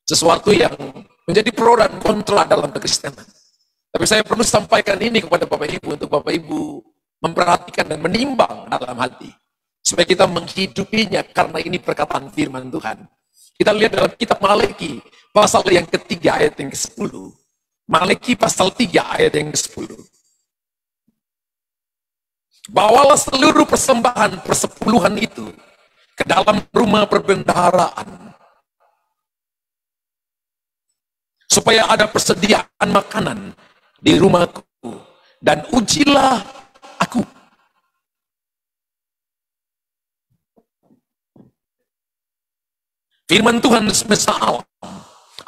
sesuatu yang menjadi pro dan kontra dalam kekristenan. Tapi saya perlu sampaikan ini kepada Bapak Ibu, untuk Bapak Ibu memperhatikan dan menimbang dalam hati, supaya kita menghidupinya, karena ini perkataan firman Tuhan. Kita lihat dalam kitab Malaki, pasal yang ketiga ayat yang ke-10. Malaki pasal 3 ayat yang ke-10. Bawalah seluruh persembahan persepuluhan itu ke dalam rumah perbendaharaan, supaya ada persediaan makanan di rumahku, dan ujilah aku. Firman Tuhan semesta alam,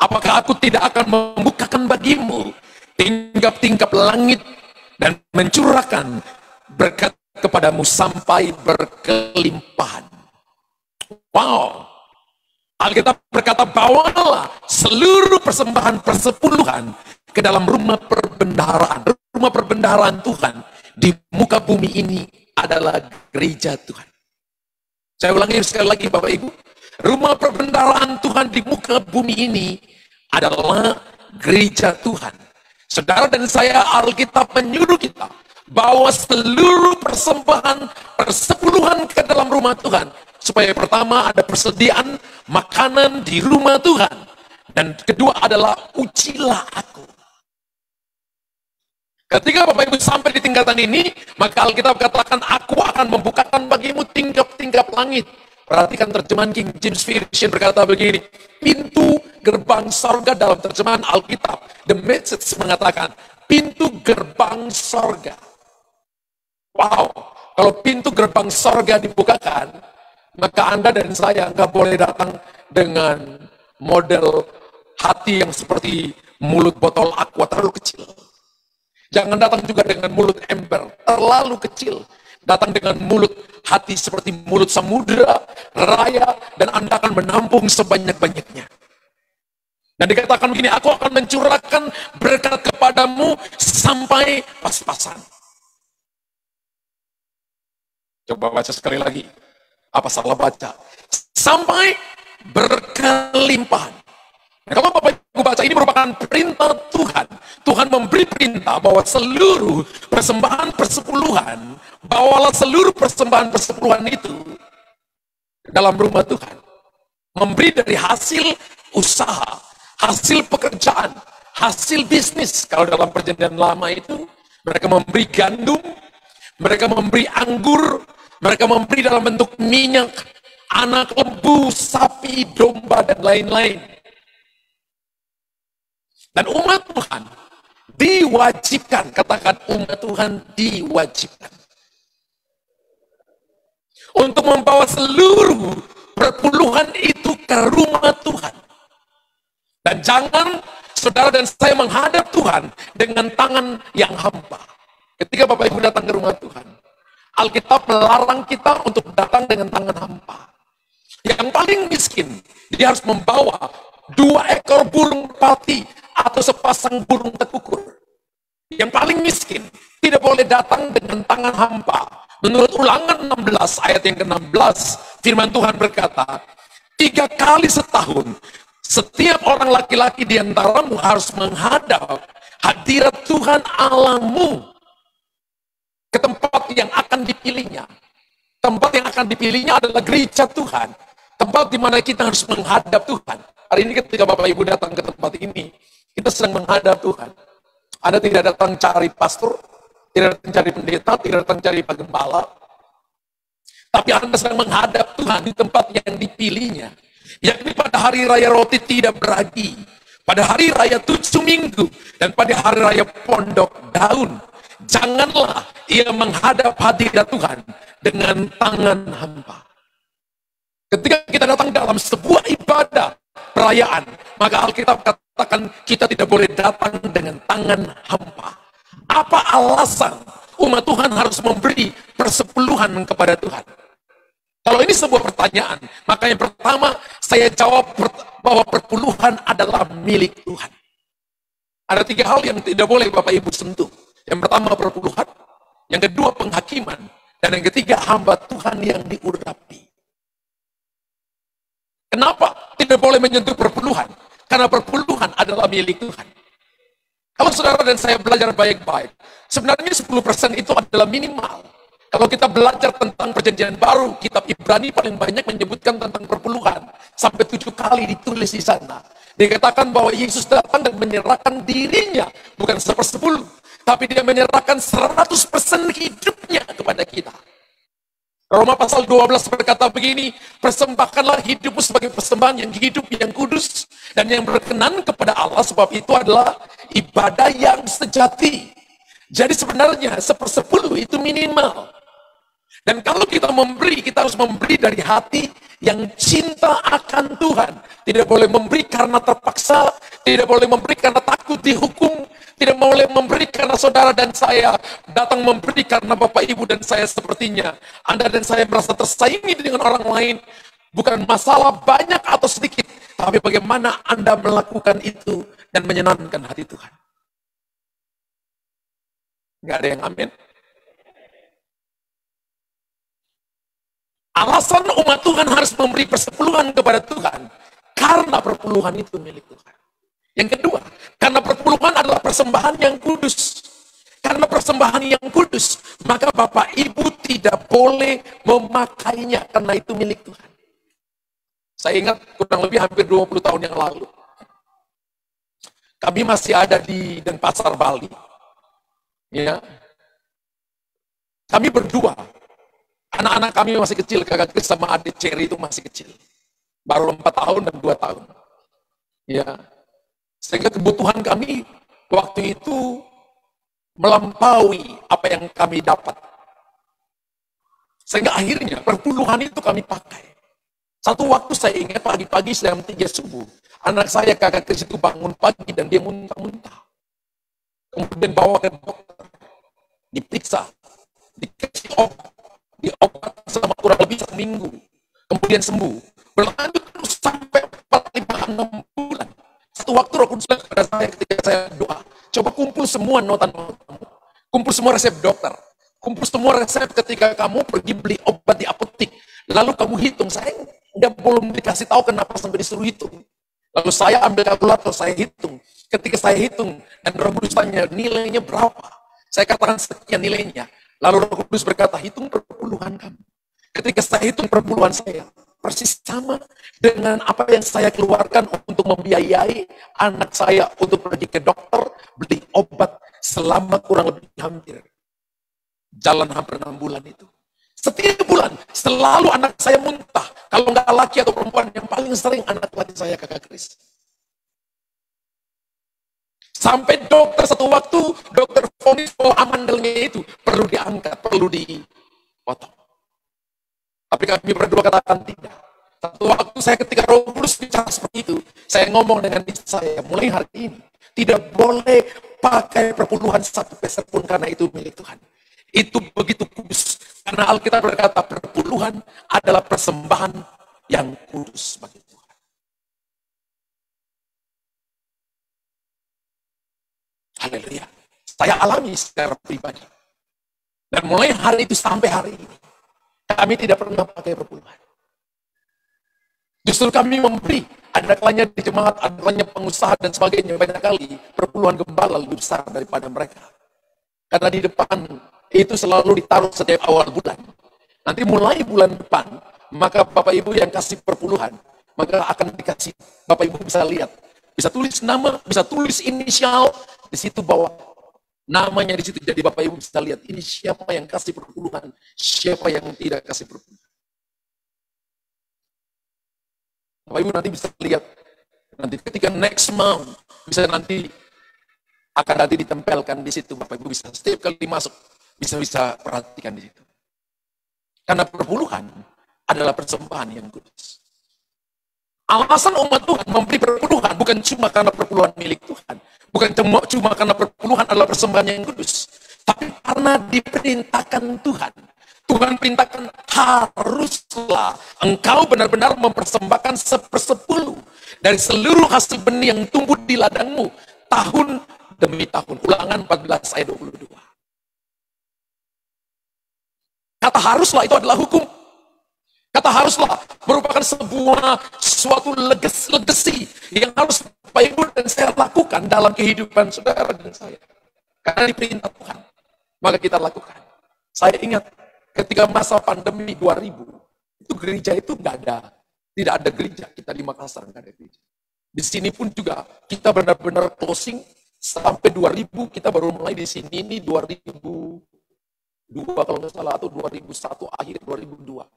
apakah aku tidak akan membukakan bagimu tingkap-tingkap langit dan mencurahkan berkat kepadamu sampai berkelimpahan. Wow. Alkitab berkata, bawalah seluruh persembahan persepuluhan ke dalam rumah perbendaharaan. Rumah perbendaharaan Tuhan di muka bumi ini adalah gereja Tuhan. Saya ulangi sekali lagi Bapak Ibu. Rumah perbendaharaan Tuhan di muka bumi ini adalah gereja Tuhan. Saudara dan saya, Alkitab menyuruh kita bawa seluruh persembahan persepuluhan ke dalam rumah Tuhan, supaya pertama ada persediaan makanan di rumah Tuhan, dan kedua adalah ujilah aku. Ketika Bapak Ibu sampai di tingkatan ini, maka Alkitab katakan, aku akan membukakan bagimu tingkap-tingkap langit. Perhatikan terjemahan King James Version berkata begini, pintu gerbang sorga. Dalam terjemahan Alkitab The Message mengatakan, pintu gerbang sorga. Wow, kalau pintu gerbang sorga dibukakan, maka Anda dan saya nggak boleh datang dengan model hati yang seperti mulut botol aqua terlalu kecil. Jangan datang juga dengan mulut ember terlalu kecil. Datang dengan mulut hati seperti mulut samudera raya, dan Anda akan menampung sebanyak-banyaknya. Dan dikatakan begini, aku akan mencurahkan berkat kepadamu sampai pas-pasan. Coba baca sekali lagi. Apa salah baca? Sampai berkelimpahan. Nah, kalau Bapak Ibu baca, ini merupakan perintah Tuhan. Tuhan memberi perintah bahwa seluruh persembahan persepuluhan, bawalah seluruh persembahan persepuluhan itu dalam rumah Tuhan. Memberi dari hasil usaha, hasil pekerjaan, hasil bisnis. Kalau dalam perjanjian lama itu, mereka memberi gandum, mereka memberi anggur, mereka memberi dalam bentuk minyak, anak lembu, sapi, domba, dan lain-lain. Dan umat Tuhan diwajibkan, katakan umat Tuhan diwajibkan, untuk membawa seluruh perpuluhan itu ke rumah Tuhan. Dan jangan saudara dan saya menghadap Tuhan dengan tangan yang hampa. Ketika Bapak Ibu datang ke rumah Tuhan, Alkitab melarang kita untuk datang dengan tangan hampa. Yang paling miskin, dia harus membawa 2 ekor burung merpati atau sepasang burung tekukur. Yang paling miskin tidak boleh datang dengan tangan hampa. Menurut Ulangan 16 ayat yang ke-16, firman Tuhan berkata, 3 kali setahun setiap orang laki-laki di antaramu harus menghadap hadirat Tuhan Allahmu ke tempat yang akan dipilihnya. Tempat yang akan dipilihnya adalah gereja Tuhan. Tempat di mana kita harus menghadap Tuhan. Hari ini ketika Bapak Ibu datang ke tempat ini, kita sedang menghadap Tuhan. Anda tidak datang cari pastor, tidak datang cari pendeta, tidak datang cari pak gembala. Tapi Anda sedang menghadap Tuhan di tempat yang dipilihnya. Yakni pada hari raya roti tidak beragi, pada hari raya 7 minggu, dan pada hari raya pondok daun. Janganlah ia menghadap hadirat Tuhan dengan tangan hampa. Ketika kita datang dalam sebuah ibadah perayaan, maka Alkitab katakan kita tidak boleh datang dengan tangan hampa. Apa alasan umat Tuhan harus memberi persepuluhan kepada Tuhan? Kalau ini sebuah pertanyaan, maka yang pertama saya jawab bahwa perpuluhan adalah milik Tuhan. Ada 3 hal yang tidak boleh Bapak Ibu sentuh. Yang pertama perpuluhan, yang kedua penghakiman, dan yang ketiga hamba Tuhan yang diurapi. Kenapa tidak boleh menyentuh perpuluhan? Karena perpuluhan adalah milik Tuhan. Kalau saudara dan saya belajar baik-baik, sebenarnya 10% itu adalah minimal. Kalau kita belajar tentang perjanjian baru, kitab Ibrani paling banyak menyebutkan tentang perpuluhan. Sampai 7 kali ditulis di sana. Dikatakan bahwa Yesus datang dan menyerahkan dirinya, bukan 1/10, tapi dia menyerahkan 100% hidupnya kepada kita. Roma pasal 12 berkata begini, persembahkanlah hidupmu sebagai persembahan yang hidup, yang kudus, dan yang berkenan kepada Allah, sebab itu adalah ibadah yang sejati. Jadi sebenarnya 1/10 itu minimal. Dan kalau kita memberi, kita harus memberi dari hati yang cinta akan Tuhan. Tidak boleh memberi karena terpaksa, tidak boleh memberi karena takut dihukum, tidak boleh memberi karena saudara dan saya datang memberi karena Bapak Ibu dan saya sepertinya. Anda dan saya merasa tersaingi dengan orang lain. Bukan masalah banyak atau sedikit, tapi bagaimana Anda melakukan itu dan menyenangkan hati Tuhan. Nggak ada yang amin. Alasan umat Tuhan harus memberi persepuluhan kepada Tuhan, karena perpuluhan itu milik Tuhan. Yang kedua, karena perpuluhan adalah persembahan yang kudus. Karena persembahan yang kudus, maka Bapak Ibu tidak boleh memakainya, karena itu milik Tuhan. Saya ingat kurang lebih hampir 20 tahun yang lalu, kami masih ada di Denpasar, Bali. Ya, kami berdua. Anak-anak kami masih kecil, kakak Chris sama adik Cherry itu masih kecil. Baru 4 tahun dan 2 tahun. Ya. Sehingga kebutuhan kami waktu itu melampaui apa yang kami dapat. Sehingga akhirnya perpuluhan itu kami pakai. Satu waktu saya ingat pagi-pagi jam 3 subuh, anak saya kakak Chris itu bangun pagi dan dia muntah-muntah. Kemudian bawa ke dokter, diperiksa, dikasih obat. Diobat selama kurang lebih 1 minggu, kemudian sembuh, berlanjut terus sampai 4, 5, 6 bulan. Satu waktu Roh Kudus pada saya ketika saya doa, coba kumpul semua nota-nota kamu, kumpul semua resep dokter, kumpul semua resep ketika kamu pergi beli obat di apotek, lalu kamu hitung. Saya belum dikasih tahu kenapa sampai disuruh hitung. Lalu saya ambil kalkulator, saya hitung. Ketika saya hitung dan Roh Kudus tanya nilainya berapa, saya katakan sekian nilainya. Lalu Roh Kudus berkata, hitung perpuluhan kamu. Ketika saya hitung perpuluhan saya, persis sama dengan apa yang saya keluarkan untuk membiayai anak saya untuk pergi ke dokter, beli obat selama kurang lebih hampir 6 bulan itu. Setiap bulan, selalu anak saya muntah. Kalau nggak laki atau perempuan, yang paling sering anak laki saya, kakak Chris. Sampai dokter satu waktu, dokter vonis bahwa amandelnya itu perlu diangkat, perlu dipotong. Tapi kami berdua katakan tidak. Satu waktu saya ketika Roh Kudus bicara seperti itu, saya ngomong dengan istri saya, mulai hari ini, tidak boleh pakai perpuluhan 1 peser pun karena itu milik Tuhan. Itu begitu kudus. Karena Alkitab berkata perpuluhan adalah persembahan yang kudus bagi Tuhan. Haleluya. Saya alami secara pribadi. Dan mulai hari itu sampai hari ini, kami tidak pernah pakai perpuluhan. Justru kami memberi, ada kalanya di jemaat, ada kalanya pengusaha dan sebagainya, banyak kali perpuluhan gembala lebih besar daripada mereka. Karena di depan itu selalu ditaruh setiap awal bulan. Nanti mulai bulan depan, maka Bapak Ibu yang kasih perpuluhan, maka akan dikasih, Bapak Ibu bisa lihat, bisa tulis nama, bisa tulis inisial, di situ bawah namanya di situ. Jadi Bapak Ibu bisa lihat ini siapa yang kasih perpuluhan, siapa yang tidak kasih perpuluhan. Bapak Ibu nanti bisa lihat nanti ketika next month bisa nanti akan nanti ditempelkan di situ. Bapak Ibu bisa setiap kali masuk bisa perhatikan di situ. Karena perpuluhan adalah persembahan yang kudus. Alasan umat Tuhan memberi perpuluhan bukan cuma karena perpuluhan milik Tuhan. Bukan cuma karena perpuluhan adalah persembahan yang kudus. Tapi karena diperintahkan Tuhan. Tuhan perintahkan haruslah engkau benar-benar mempersembahkan 1/10 dari seluruh hasil benih yang tumbuh di ladangmu tahun demi tahun. Ulangan 14 ayat 22. Kata haruslah itu adalah hukum. Kata haruslah merupakan suatu legacy yang harus lakukan dalam kehidupan saudara dan saya. Karena diperintah Tuhan, maka kita lakukan. Saya ingat ketika masa pandemi 2000, itu gereja itu tidak ada gereja. Kita di Makassar nggak ada gereja. Di sini pun juga kita benar-benar closing sampai 2000, kita baru mulai di sini ini 2002 kalau nggak salah, atau 2001 akhir 2002.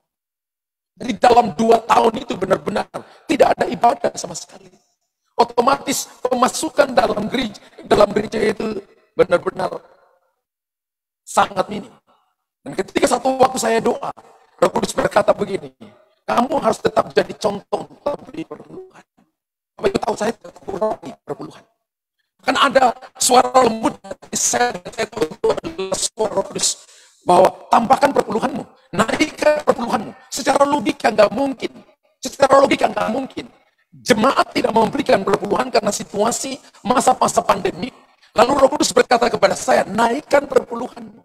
Jadi dalam 2 tahun itu benar-benar tidak ada ibadah sama sekali. Otomatis pemasukan dalam gereja itu benar-benar sangat minim. Dan ketika satu waktu saya doa, Roh Kudus berkata begini, kamu harus tetap jadi contoh dalam beri perpuluhan. Apa itu tahu saya kurangi perpuluhan. Kan ada suara lembut dari saya tahu itu adalah suara Roh Kudus, bahwa tambahkan perpuluhanmu, naikkan perpuluhanmu. Secara logika nggak mungkin. Jemaat tidak memberikan perpuluhan karena situasi masa-masa pandemi. Lalu Roh Kudus berkata kepada saya, naikkan perpuluhanmu.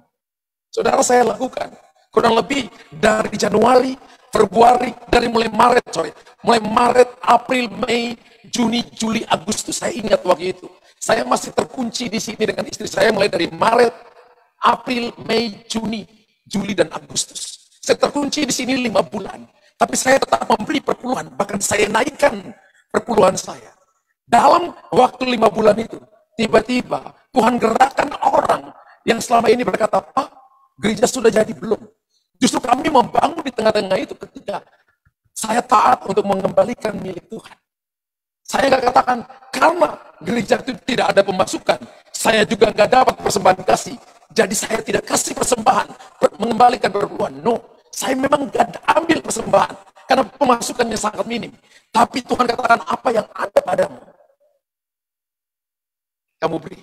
Saudara, saya lakukan. Kurang lebih dari Januari, Februari, mulai Maret, April, Mei, Juni, Juli, Agustus. Saya ingat waktu itu. Saya masih terkunci di sini dengan istri saya mulai dari Maret, April, Mei, Juni, Juli, dan Agustus. Saya terkunci di sini 5 bulan. Tapi saya tetap memberi perpuluhan. Bahkan saya naikkan perpuluhan saya. Dalam waktu 5 bulan itu, tiba-tiba Tuhan gerakkan orang yang selama ini berkata, Pak, gereja sudah jadi belum? Justru kami membangun di tengah-tengah itu ketika saya taat untuk mengembalikan milik Tuhan. Saya nggak katakan, karena gereja itu tidak ada pemasukan, saya juga nggak dapat persembahan kasih. Jadi saya tidak kasih persembahan, mengembalikan perpuluhan. No, saya memang nggak ambil persembahan, karena pemasukannya sangat minim. Tapi Tuhan katakan, apa yang ada padamu, kamu beri.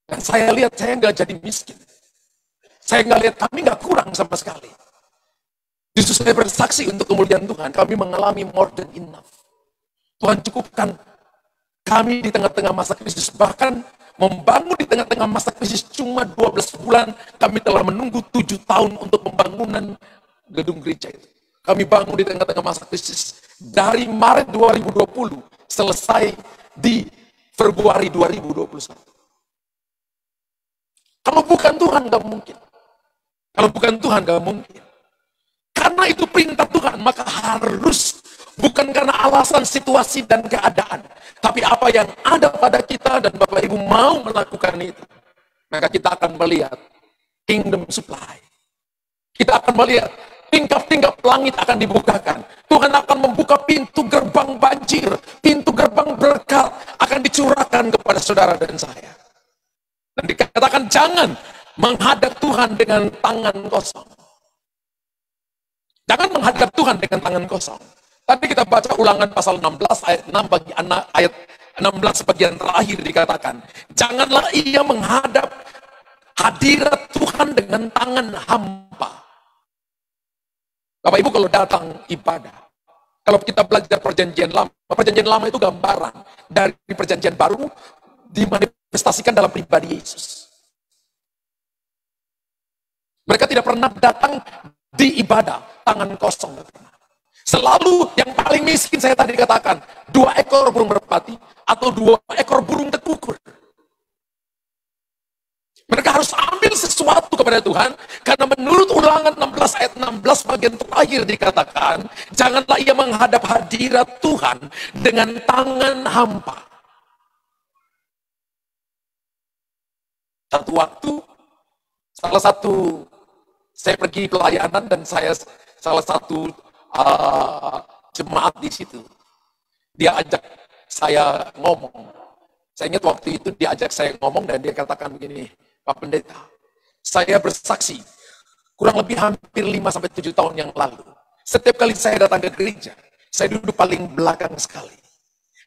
Dan saya lihat, saya nggak jadi miskin. Saya nggak lihat, kami nggak kurang sama sekali. Justru saya bersaksi untuk kemuliaan Tuhan, kami mengalami more than enough. Tuhan cukupkan kami di tengah-tengah masa krisis, bahkan membangun di tengah-tengah masa krisis cuma 12 bulan, kami telah menunggu 7 tahun untuk pembangunan gedung gereja itu. Kami bangun di tengah-tengah masa krisis dari Maret 2020, selesai di Februari 2021. Kalau bukan Tuhan, nggak mungkin. Karena itu perintah Tuhan, maka harus bukan karena alasan, situasi, dan keadaan. Tapi apa yang ada pada kita dan Bapak Ibu mau melakukan itu, maka kita akan melihat kingdom supply. Kita akan melihat tingkap-tingkap langit akan dibukakan. Tuhan akan membuka pintu gerbang banjir, pintu gerbang berkat akan dicurahkan kepada saudara dan saya. Dan dikatakan jangan menghadap Tuhan dengan tangan kosong. Jangan menghadap Tuhan dengan tangan kosong. Tadi kita baca Ulangan pasal 16 ayat 6 ayat 16 bagian terakhir dikatakan, janganlah ia menghadap hadirat Tuhan dengan tangan hampa. Bapak Ibu kalau datang ibadah, kalau kita belajar perjanjian lama itu gambaran dari perjanjian baru dimanifestasikan dalam pribadi Yesus. Mereka tidak pernah datang di ibadah tangan kosong. Selalu yang paling miskin saya tadi katakan, 2 ekor burung merpati atau 2 ekor burung tekukur. Mereka harus ambil sesuatu kepada Tuhan, karena menurut Ulangan 16 ayat 16 bagian terakhir dikatakan, janganlah ia menghadap hadirat Tuhan dengan tangan hampa. Satu waktu, saya pergi pelayanan dan salah satu jemaat di situ, dia ajak saya ngomong. Saya ingat waktu itu dia ajak saya ngomong dan dia katakan begini, Pak Pendeta, saya bersaksi kurang lebih hampir 5-7 tahun yang lalu, setiap kali saya datang ke gereja, saya duduk paling belakang sekali.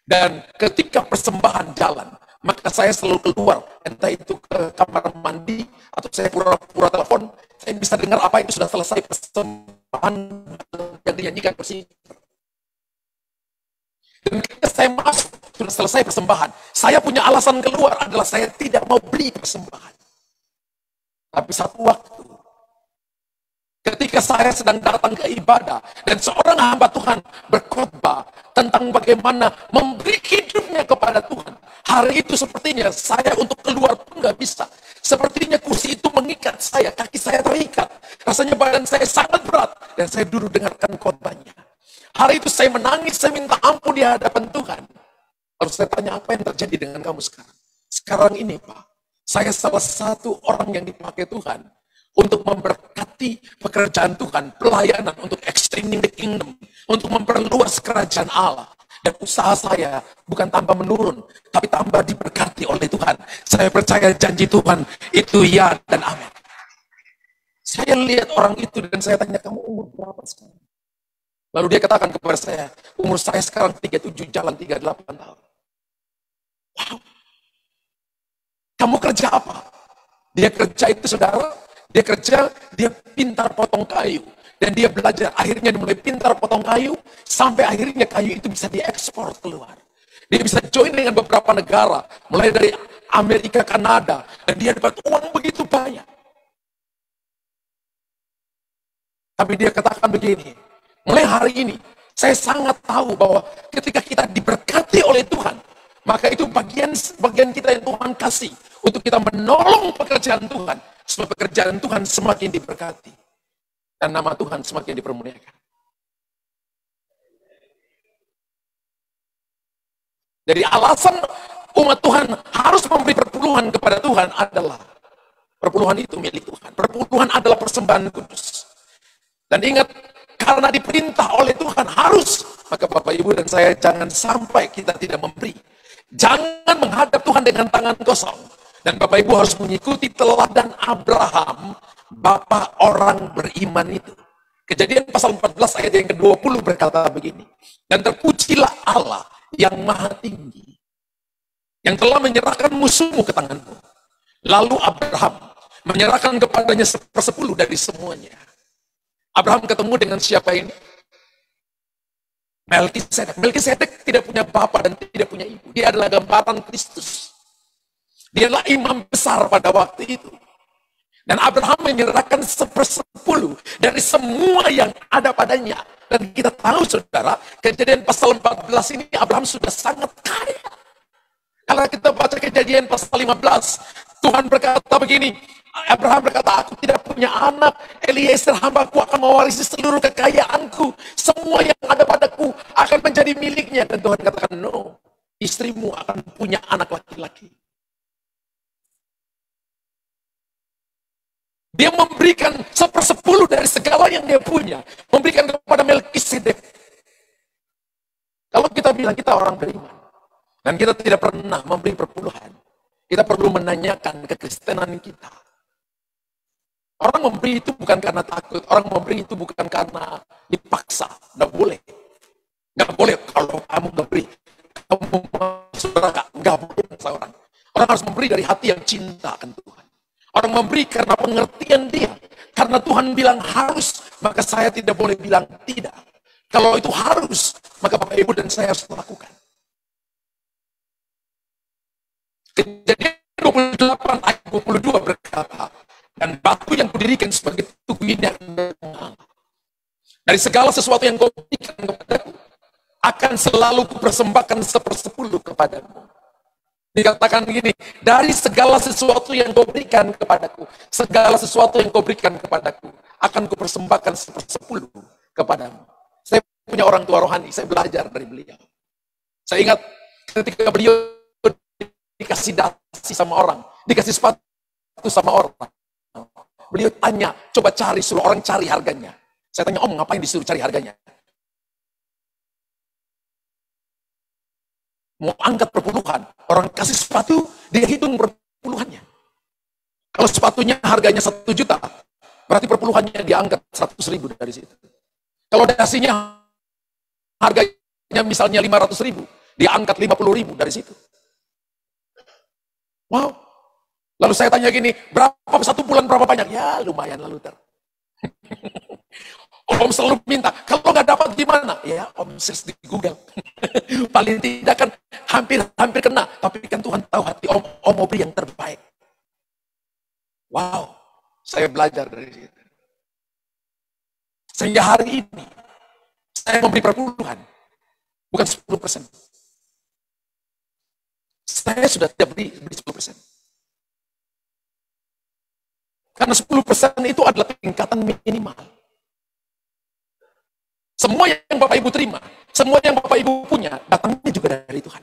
Dan ketika persembahan jalan, maka saya selalu keluar, entah itu ke kamar mandi, atau saya pura-pura telepon, saya bisa dengar apa itu sudah selesai persembahan yang dinyanyikan bersih. Dan ketika saya masuk, sudah selesai persembahan, saya punya alasan keluar adalah saya tidak mau beli persembahan. Tapi satu waktu, Ketika saya sedang datang ke ibadah dan seorang hamba Tuhan berkhotbah tentang bagaimana memberi hidupnya kepada Tuhan. Hari itu sepertinya saya untuk keluar pun nggak bisa. Sepertinya kursi itu mengikat saya, kaki saya terikat. Rasanya badan saya sangat berat dan saya duduk dengarkan khotbahnya. Hari itu saya menangis, saya minta ampun di hadapan Tuhan. Lalu saya tanya, apa yang terjadi dengan kamu sekarang? Sekarang ini Pak, saya salah satu orang yang dipakai Tuhan untuk memberkati pekerjaan Tuhan, pelayanan, untuk extending the kingdom, untuk memperluas kerajaan Allah. Dan usaha saya bukan tambah menurun, tapi tambah diberkati oleh Tuhan. Saya percaya janji Tuhan itu ya dan amin. Saya lihat orang itu dan saya tanya, kamu umur berapa sekarang? Lalu dia katakan kepada saya, umur saya sekarang 37 jalan 38 tahun. Wow. Kamu kerja apa? Dia kerja itu saudara, dia kerja, dia pintar potong kayu. Dan dia belajar, akhirnya dia mulai pintar potong kayu, sampai akhirnya kayu itu bisa diekspor keluar. Dia bisa join dengan beberapa negara, mulai dari Amerika, Kanada, dan dia dapat uang begitu banyak. Tapi dia katakan begini, mulai hari ini, saya sangat tahu bahwa ketika kita diberkati oleh Tuhan, maka itu bagian kita yang Tuhan kasih, untuk kita menolong pekerjaan Tuhan, supaya pekerjaan Tuhan semakin diberkati. Dan nama Tuhan semakin dipermuliakan. Jadi alasan umat Tuhan harus memberi perpuluhan kepada Tuhan adalah, perpuluhan itu milik Tuhan. Perpuluhan adalah persembahan kudus. Dan ingat, karena diperintah oleh Tuhan harus, maka Bapak Ibu dan saya jangan sampai kita tidak memberi. Jangan menghadap Tuhan dengan tangan kosong. Dan Bapak Ibu harus mengikuti teladan Abraham, bapak orang beriman itu. Kejadian pasal 14 ayat yang ke-20 berkata begini, dan terpujilah Allah yang maha tinggi, yang telah menyerahkan musuhmu ke tanganmu. Lalu Abraham menyerahkan kepadanya 1/10 dari semuanya. Abraham ketemu dengan siapa ini? Melkisedek. Melkisedek tidak punya bapak dan tidak punya ibu. Dia adalah gambaran Kristus. Dia adalah imam besar pada waktu itu. Dan Abraham menyerahkan 1/10 dari semua yang ada padanya. Dan kita tahu saudara, kejadian pasal 14 ini Abraham sudah sangat kaya. Kalau kita baca kejadian pasal 15, Tuhan berkata begini, Abraham berkata, aku tidak punya anak, Eliezer hambaku akan mewarisi seluruh kekayaanku. Semua yang ada padaku akan menjadi miliknya. Dan Tuhan katakan, no, istrimu akan punya anak laki-laki. Dia memberikan 1/10 dari segala yang dia punya. Memberikan kepada Melkisedek. Kalau kita bilang kita orang beriman, dan kita tidak pernah memberi perpuluhan, kita perlu menanyakan kekristenan kita. Orang memberi itu bukan karena takut, orang memberi itu bukan karena dipaksa. Nggak boleh. Nggak boleh kalau kamu nggak beri. Kamu saudara, nggak boleh seorang. Orang harus memberi dari hati yang cinta akan Tuhan. Orang memberi karena pengertian dia. Karena Tuhan bilang harus, maka saya tidak boleh bilang tidak. Kalau itu harus, maka Bapak Ibu dan saya harus lakukan. Kejadian 28 ayat 22 berkata, dan batu yang kudirikan sebagai tugu ini dari segala sesuatu yang kau berikan kepadaku, akan selalu kupersembahkan 1/10 kepadamu. Dikatakan begini, dari segala sesuatu yang kau berikan kepadaku, segala sesuatu yang kau berikan kepadaku, akan kupersembahkan 1/10 kepadamu. Saya punya orang tua rohani, saya belajar dari beliau. Saya ingat ketika beliau dikasih dasi sama orang, dikasih sepatu sama orang. Beliau tanya, coba cari, suruh orang cari harganya. Saya tanya, om ngapain disuruh cari harganya? Mau angkat perpuluhan, orang kasih sepatu, dia hitung perpuluhannya. Kalau sepatunya harganya 1 juta, berarti perpuluhannya dia angkat 100.000 dari situ. Kalau dasinya harganya misalnya 500.000, dia angkat 50.000 dari situ. Wow. Lalu saya tanya gini, berapa 1 bulan berapa banyak? Ya lumayan lalu ter. Om selalu minta, kalau nggak dapat gimana? Ya om search di Google. Paling tidak kan hampir kena, tapi kan Tuhan tahu hati om mau beri yang terbaik. Wow, saya belajar dari situ. Sehingga hari ini, saya memberi perpuluhan, bukan 10%. Saya sudah tidak beri 10%. Karena 10% itu adalah tingkatan minimal. Semua yang Bapak Ibu terima, semua yang Bapak Ibu punya, datangnya juga dari Tuhan.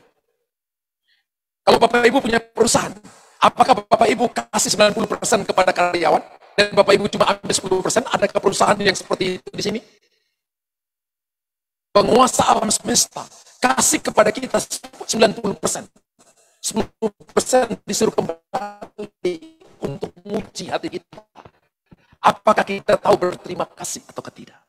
Kalau Bapak Ibu punya perusahaan, apakah Bapak Ibu kasih 90% kepada karyawan, dan Bapak Ibu cuma ambil 10%, adakah perusahaan yang seperti itu di sini? Penguasa alam semesta, kasih kepada kita 90%. 10% disuruh kembali untuk menguji hati kita. Apakah kita tahu berterima kasih atau tidak?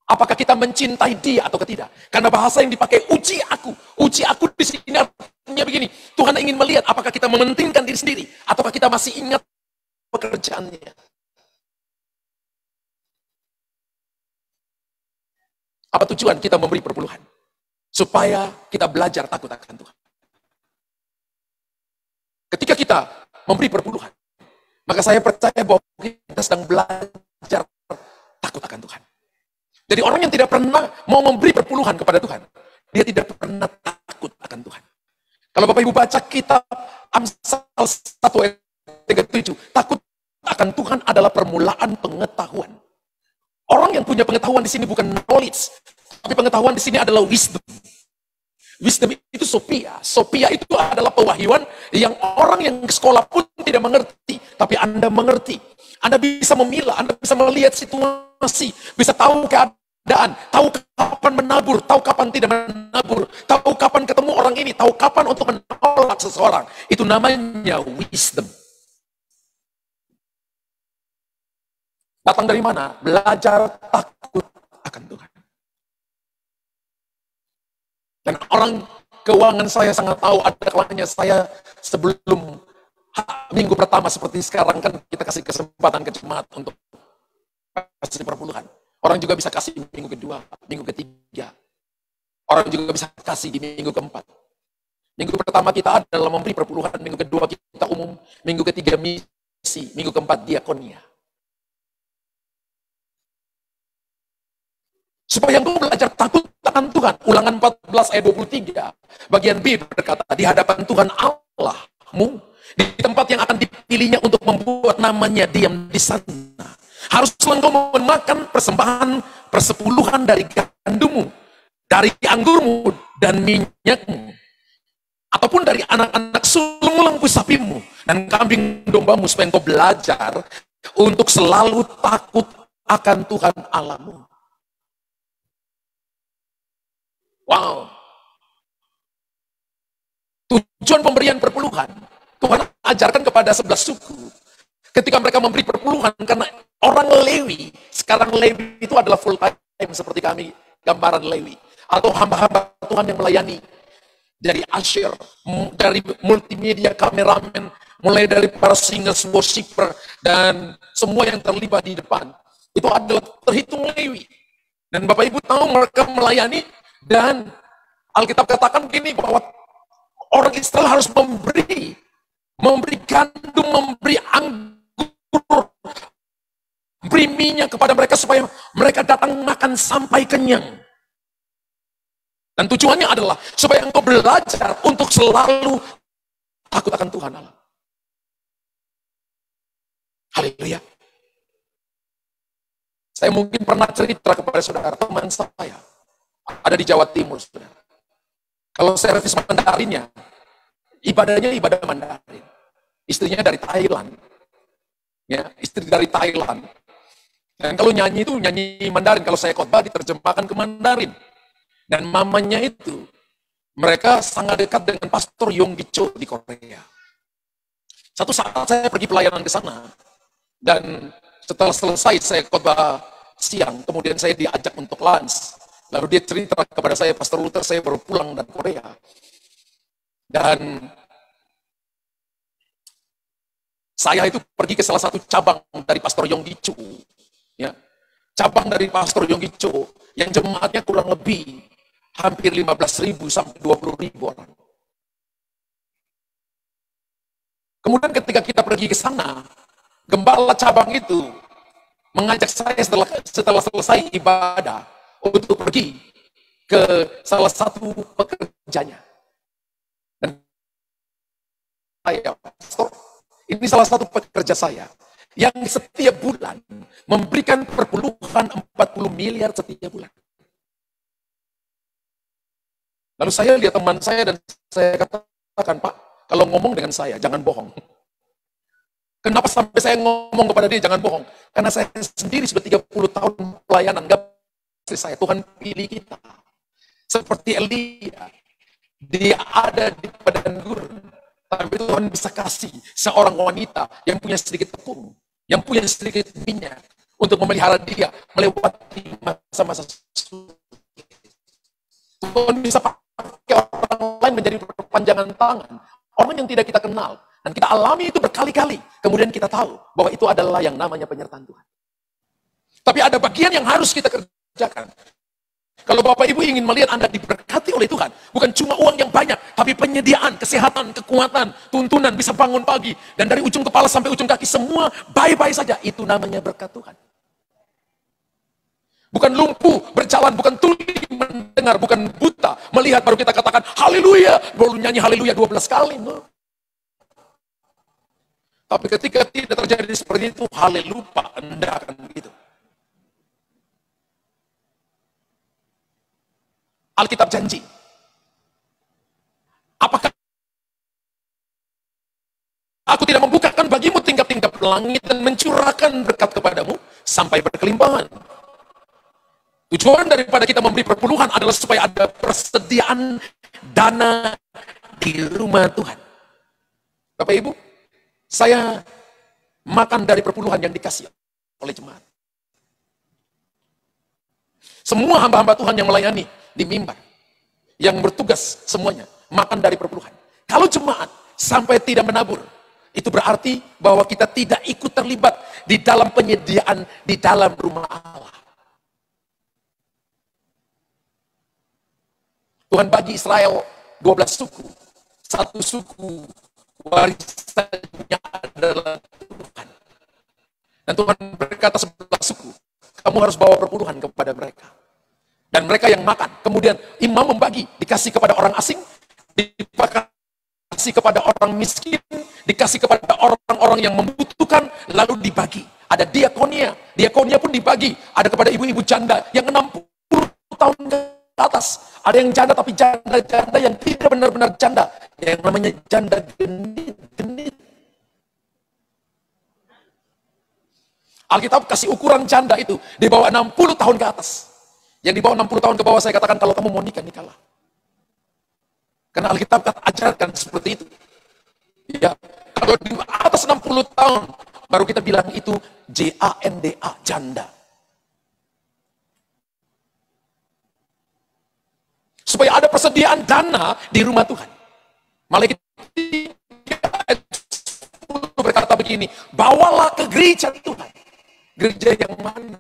Apakah kita mencintai dia atau tidak? Karena bahasa yang dipakai uji aku. Uji aku di sini artinya begini. Tuhan ingin melihat apakah kita mementingkan diri sendiri ataukah kita masih ingat pekerjaannya. Apa tujuan kita memberi perpuluhan? Supaya kita belajar takut akan Tuhan. Ketika kita memberi perpuluhan, maka saya percaya bahwa kita sedang belajar takut akan Tuhan. Jadi orang yang tidak pernah mau memberi perpuluhan kepada Tuhan, dia tidak pernah takut akan Tuhan. Kalau Bapak Ibu baca kitab Amsal 1 ayat 37, takut akan Tuhan adalah permulaan pengetahuan. Orang yang punya pengetahuan di sini bukan knowledge, tapi pengetahuan di sini adalah wisdom. Wisdom itu Sophia. Sophia itu adalah pewahyuan yang orang yang ke sekolah pun tidak mengerti, tapi Anda mengerti. Anda bisa memilah, Anda bisa melihat situasi, bisa tahu keadaan, tahu kapan menabur, tahu kapan tidak menabur, tahu kapan ketemu orang ini, tahu kapan untuk menolak seseorang. Itu namanya wisdom. Datang dari mana? Belajar takut akan Tuhan. Dan orang keuangan saya sangat tahu, ada kalanya saya sebelum minggu pertama seperti sekarang kan kita kasih kesempatan ke jemaat untuk kasih perpuluhan. Orang juga bisa kasih minggu kedua, minggu ketiga. Orang juga bisa kasih di minggu keempat. Minggu pertama kita adalah memberi perpuluhan, minggu kedua kita umum, minggu ketiga misi, minggu keempat diakonia. Supaya engkau belajar takut akan Tuhan. Ulangan 14 ayat 23. Bagian B berkata, di hadapan Tuhan Allahmu, di tempat yang akan dipilihnya untuk membuat namanya diam di sana. Harus engkau memakan persembahan persepuluhan dari gandummu, dari anggurmu dan minyakmu, ataupun dari anak-anak sulung lembu sapimu dan kambing dombamu, supaya engkau belajar untuk selalu takut akan Tuhan Allahmu. Wow. Tujuan pemberian perpuluhan, Tuhan ajarkan kepada 11 suku. Ketika mereka memberi perpuluhan, karena orang Lewi, sekarang Lewi itu adalah full time seperti kami, gambaran Lewi. Atau hamba-hamba Tuhan yang melayani. Dari usher, dari multimedia, kameramen, mulai dari para singers, worshiper, dan semua yang terlibat di depan. Itu adalah terhitung Lewi. Dan Bapak Ibu tahu mereka melayani. Dan Alkitab katakan begini, bahwa orang Israel harus memberi gandum, memberi anggur, memberi minyak kepada mereka supaya mereka datang makan sampai kenyang. Dan tujuannya adalah supaya engkau belajar untuk selalu takut akan Tuhan Allah. Haleluya. Saya mungkin pernah cerita kepada saudara, teman saya ada di Jawa Timur, saudara. Kalau servis Mandarinnya, ibadahnya ibadah Mandarin. Istrinya dari Thailand. Ya, istri dari Thailand. Dan kalau nyanyi itu nyanyi Mandarin. Kalau saya khotbah diterjemahkan ke Mandarin. Dan mamanya itu, mereka sangat dekat dengan Pastor Yonggi Cho di Korea. Satu saat saya pergi pelayanan ke sana. Dan setelah selesai saya khotbah siang, kemudian saya diajak untuk lunch. Lalu dia cerita kepada saya, Pastor Luther, saya baru pulang dari Korea. Dan saya itu pergi ke salah satu cabang dari Pastor Yonggi Cho. Ya. Cabang dari Pastor Yonggi Cho yang jemaatnya kurang lebih hampir 15.000 sampai 20.000 orang. Kemudian ketika kita pergi ke sana, gembala cabang itu mengajak saya setelah selesai ibadah untuk pergi ke salah satu pekerjanya. Dan saya, pastor, ini salah satu pekerja saya yang setiap bulan memberikan perpuluhan 40 miliar setiap bulan. Lalu saya lihat teman saya dan saya katakan, Pak, kalau ngomong dengan saya, jangan bohong. Kenapa sampai saya ngomong kepada dia, jangan bohong? Karena saya sendiri sudah 30 tahun pelayanan, gak saya, Tuhan pilih kita. Seperti Elia, dia ada di padang gurun, tapi Tuhan bisa kasih seorang wanita yang punya sedikit tepung, yang punya sedikit minyak, untuk memelihara dia melewati masa-masa sulit. Tuhan bisa pakai orang lain menjadi perpanjangan tangan, orang yang tidak kita kenal. Dan kita alami itu berkali-kali. Kemudian kita tahu bahwa itu adalah yang namanya penyertaan Tuhan. Tapi ada bagian yang harus kita kerjakan. Kalau Bapak Ibu ingin melihat Anda diberkati oleh Tuhan, bukan cuma uang yang banyak, tapi penyediaan, kesehatan, kekuatan, tuntunan, bisa bangun pagi. Dan dari ujung kepala sampai ujung kaki semua baik-baik saja. Itu namanya berkat Tuhan. Bukan lumpuh berjalan, bukan tuli mendengar, bukan buta melihat baru kita katakan haleluya, baru nyanyi haleluya 12 kali. No. Tapi ketika tidak terjadi seperti itu, haleluya, Anda akan begitu. Alkitab janji. Apakah aku tidak membukakan bagimu tingkap-tingkap langit dan mencurahkan berkat kepadamu sampai berkelimpahan? Tujuan daripada kita memberi perpuluhan adalah supaya ada persediaan dana di rumah Tuhan. Bapak Ibu, saya makan dari perpuluhan yang dikasih oleh jemaat. Semua hamba-hamba Tuhan yang melayani di mimbar, yang bertugas semuanya, makan dari perpuluhan. Kalau jemaat sampai tidak menabur, itu berarti bahwa kita tidak ikut terlibat di dalam penyediaan di dalam rumah Allah. Tuhan bagi Israel 12 suku. Satu suku warisannya adalah Tuhan. Dan Tuhan berkata sebelah suku, kamu harus bawa perpuluhan kepada mereka. Dan mereka yang makan. Kemudian imam membagi, dikasih kepada orang asing, dikasih kepada orang miskin, dikasih kepada orang-orang yang membutuhkan, lalu dibagi. Ada diakonia, diakonia pun dibagi. Ada kepada ibu-ibu janda yang 60 tahun ke atas. Ada yang janda tapi janda-janda yang tidak benar-benar janda. Yang namanya janda genit-genit. Alkitab kasih ukuran janda itu di bawah 60 tahun ke atas. Yang di bawah 60 tahun ke bawah saya katakan kalau kamu mau nikah, nikahlah. Karena Alkitab ajarkan seperti itu. Ya, kalau di atas 60 tahun baru kita bilang itu JANDA, janda. Supaya ada persediaan dana di rumah Tuhan. Malaikat berkata begini, bawalah ke gereja Tuhan. Gereja yang mana?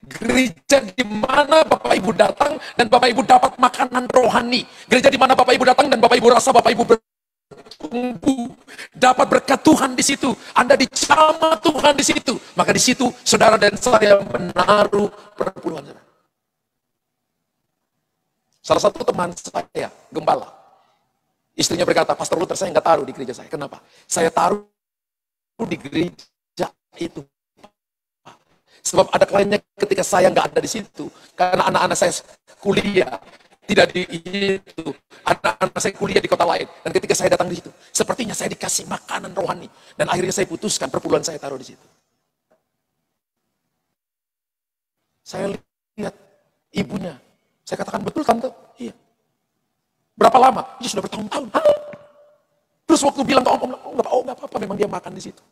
Gereja di mana Bapak Ibu datang dan Bapak Ibu dapat makanan rohani. Gereja di mana Bapak Ibu datang dan Bapak Ibu rasa Bapak Ibu bertumbuh, dapat berkat Tuhan di situ. Anda dicama Tuhan di situ. Maka di situ saudara dan saya menaruh perpuluhan. Salah satu teman saya, gembala, istrinya berkata, Pastor Luther, saya nggak taruh di gereja saya. Kenapa? Saya taruh di gereja itu. Sebab ada kalanya ketika saya nggak ada di situ, karena anak-anak saya kuliah tidak di itu, anak-anak saya kuliah di kota lain, dan ketika saya datang di situ, sepertinya saya dikasih makanan rohani, dan akhirnya saya putuskan perpuluhan saya taruh di situ. Saya lihat ibunya. Saya katakan, betul tante? Iya. Berapa lama? Ya sudah bertahun-tahun. Terus waktu bilang ke om, nggak apa-apa, memang dia makan di situ.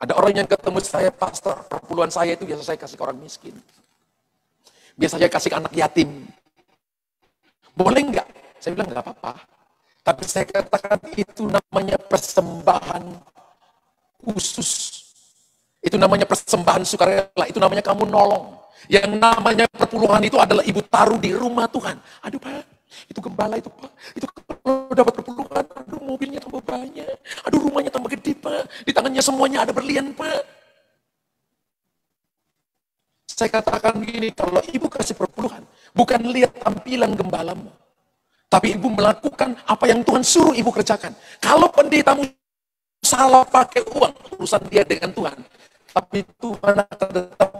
Ada orang yang ketemu saya, pastor, perpuluhan saya itu biasa saya kasih ke orang miskin. Biasa saya kasih ke anak yatim. Boleh nggak? Saya bilang, nggak apa-apa. Tapi saya katakan itu namanya persembahan khusus. Itu namanya persembahan sukarela, itu namanya kamu nolong. Yang namanya perpuluhan itu adalah ibu taruh di rumah Tuhan. Aduh Pak, itu gembala itu Pak, itu kalau dapat perpuluhan, aduh mobilnya tambah banyak. Aduh, rumahnya tambah gede, Pak. Di tangannya semuanya ada berlian, Pak. Saya katakan gini, kalau ibu kasih perpuluhan, bukan lihat tampilan gembalamu. Tapi ibu melakukan apa yang Tuhan suruh ibu kerjakan. Kalau pendetamu salah pakai uang, urusan dia dengan Tuhan. Tapi Tuhan akan tetap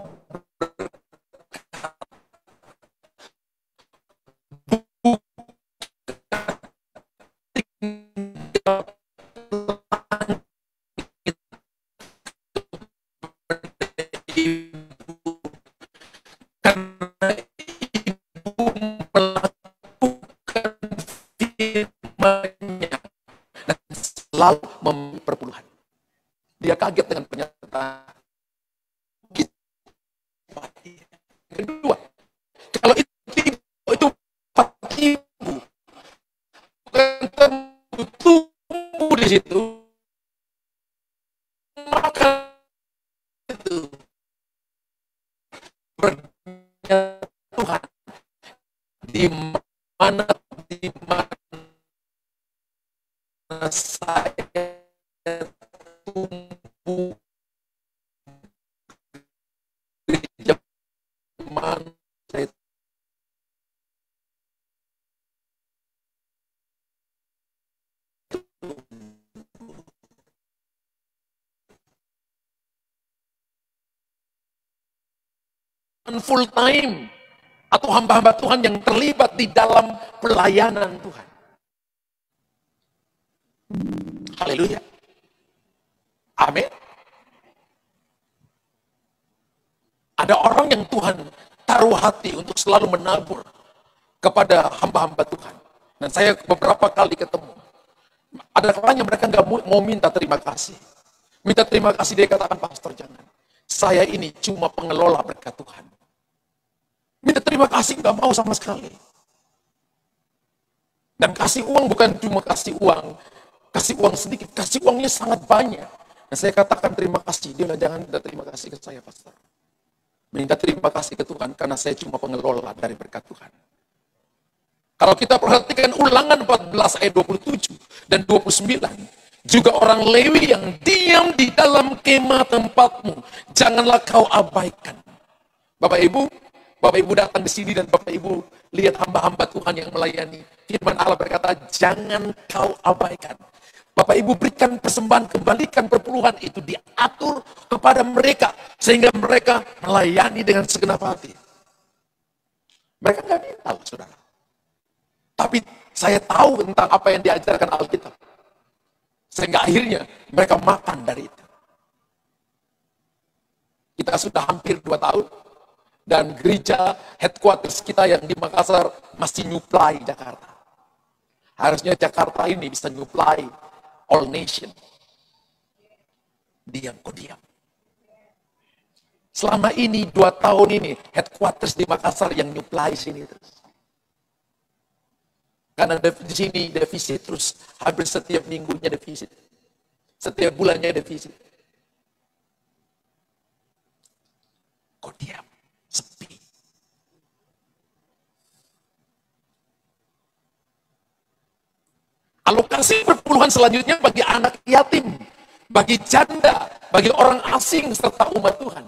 karena ibu melakukan firman-Nya dan selalu memberi perpuluhan. Dia kaget dengan pernyataan. Kedua, kalau itu ibu bukan tumbuh di situ, maka itu bernya Tuhan di mana saya tumbuh di zaman saya full time atau hamba-hamba Tuhan yang terlibat di dalam pelayanan Tuhan. Haleluya. Amin. Ada orang yang Tuhan taruh hati untuk selalu menabur kepada hamba-hamba Tuhan. Dan saya beberapa kali ketemu. Ada kalanya mereka nggak mau minta terima kasih. Minta terima kasih, dia katakan, pastor jangan. Saya ini cuma pengelola berkat Tuhan. Minta terima kasih nggak mau sama sekali. Dan kasih uang bukan cuma kasih uang sedikit, kasih uangnya sangat banyak. Dan saya katakan terima kasih, dia bilang jangan minta terima kasih ke saya, pastor. Minta terima kasih ke Tuhan karena saya cuma pengelola dari berkat Tuhan. Kalau kita perhatikan Ulangan 14 ayat 27 dan 29, juga orang Lewi yang diam di dalam kemah tempatmu, janganlah kau abaikan. Bapak Ibu datang di sini dan Bapak Ibu lihat hamba-hamba Tuhan yang melayani. Firman Allah berkata, jangan kau abaikan. Bapak Ibu berikan persembahan, kembalikan perpuluhan itu diatur kepada mereka sehingga mereka melayani dengan segenap hati. Mereka nggak minta, saudara. Tapi saya tahu tentang apa yang diajarkan Alkitab. Sehingga akhirnya mereka makan dari itu. Kita sudah hampir 2 tahun dan gereja headquarters kita yang di Makassar masih nyuplai Jakarta. Harusnya Jakarta ini bisa nyuplai all nation. Diam kok diam. Selama ini 2 tahun ini headquarters di Makassar yang nyuplai sini terus. Karena di sini defisit terus, hampir setiap minggunya defisit. Setiap bulannya defisit. Kok diam? Sepi. Alokasi perpuluhan selanjutnya bagi anak yatim, bagi janda, bagi orang asing, serta umat Tuhan.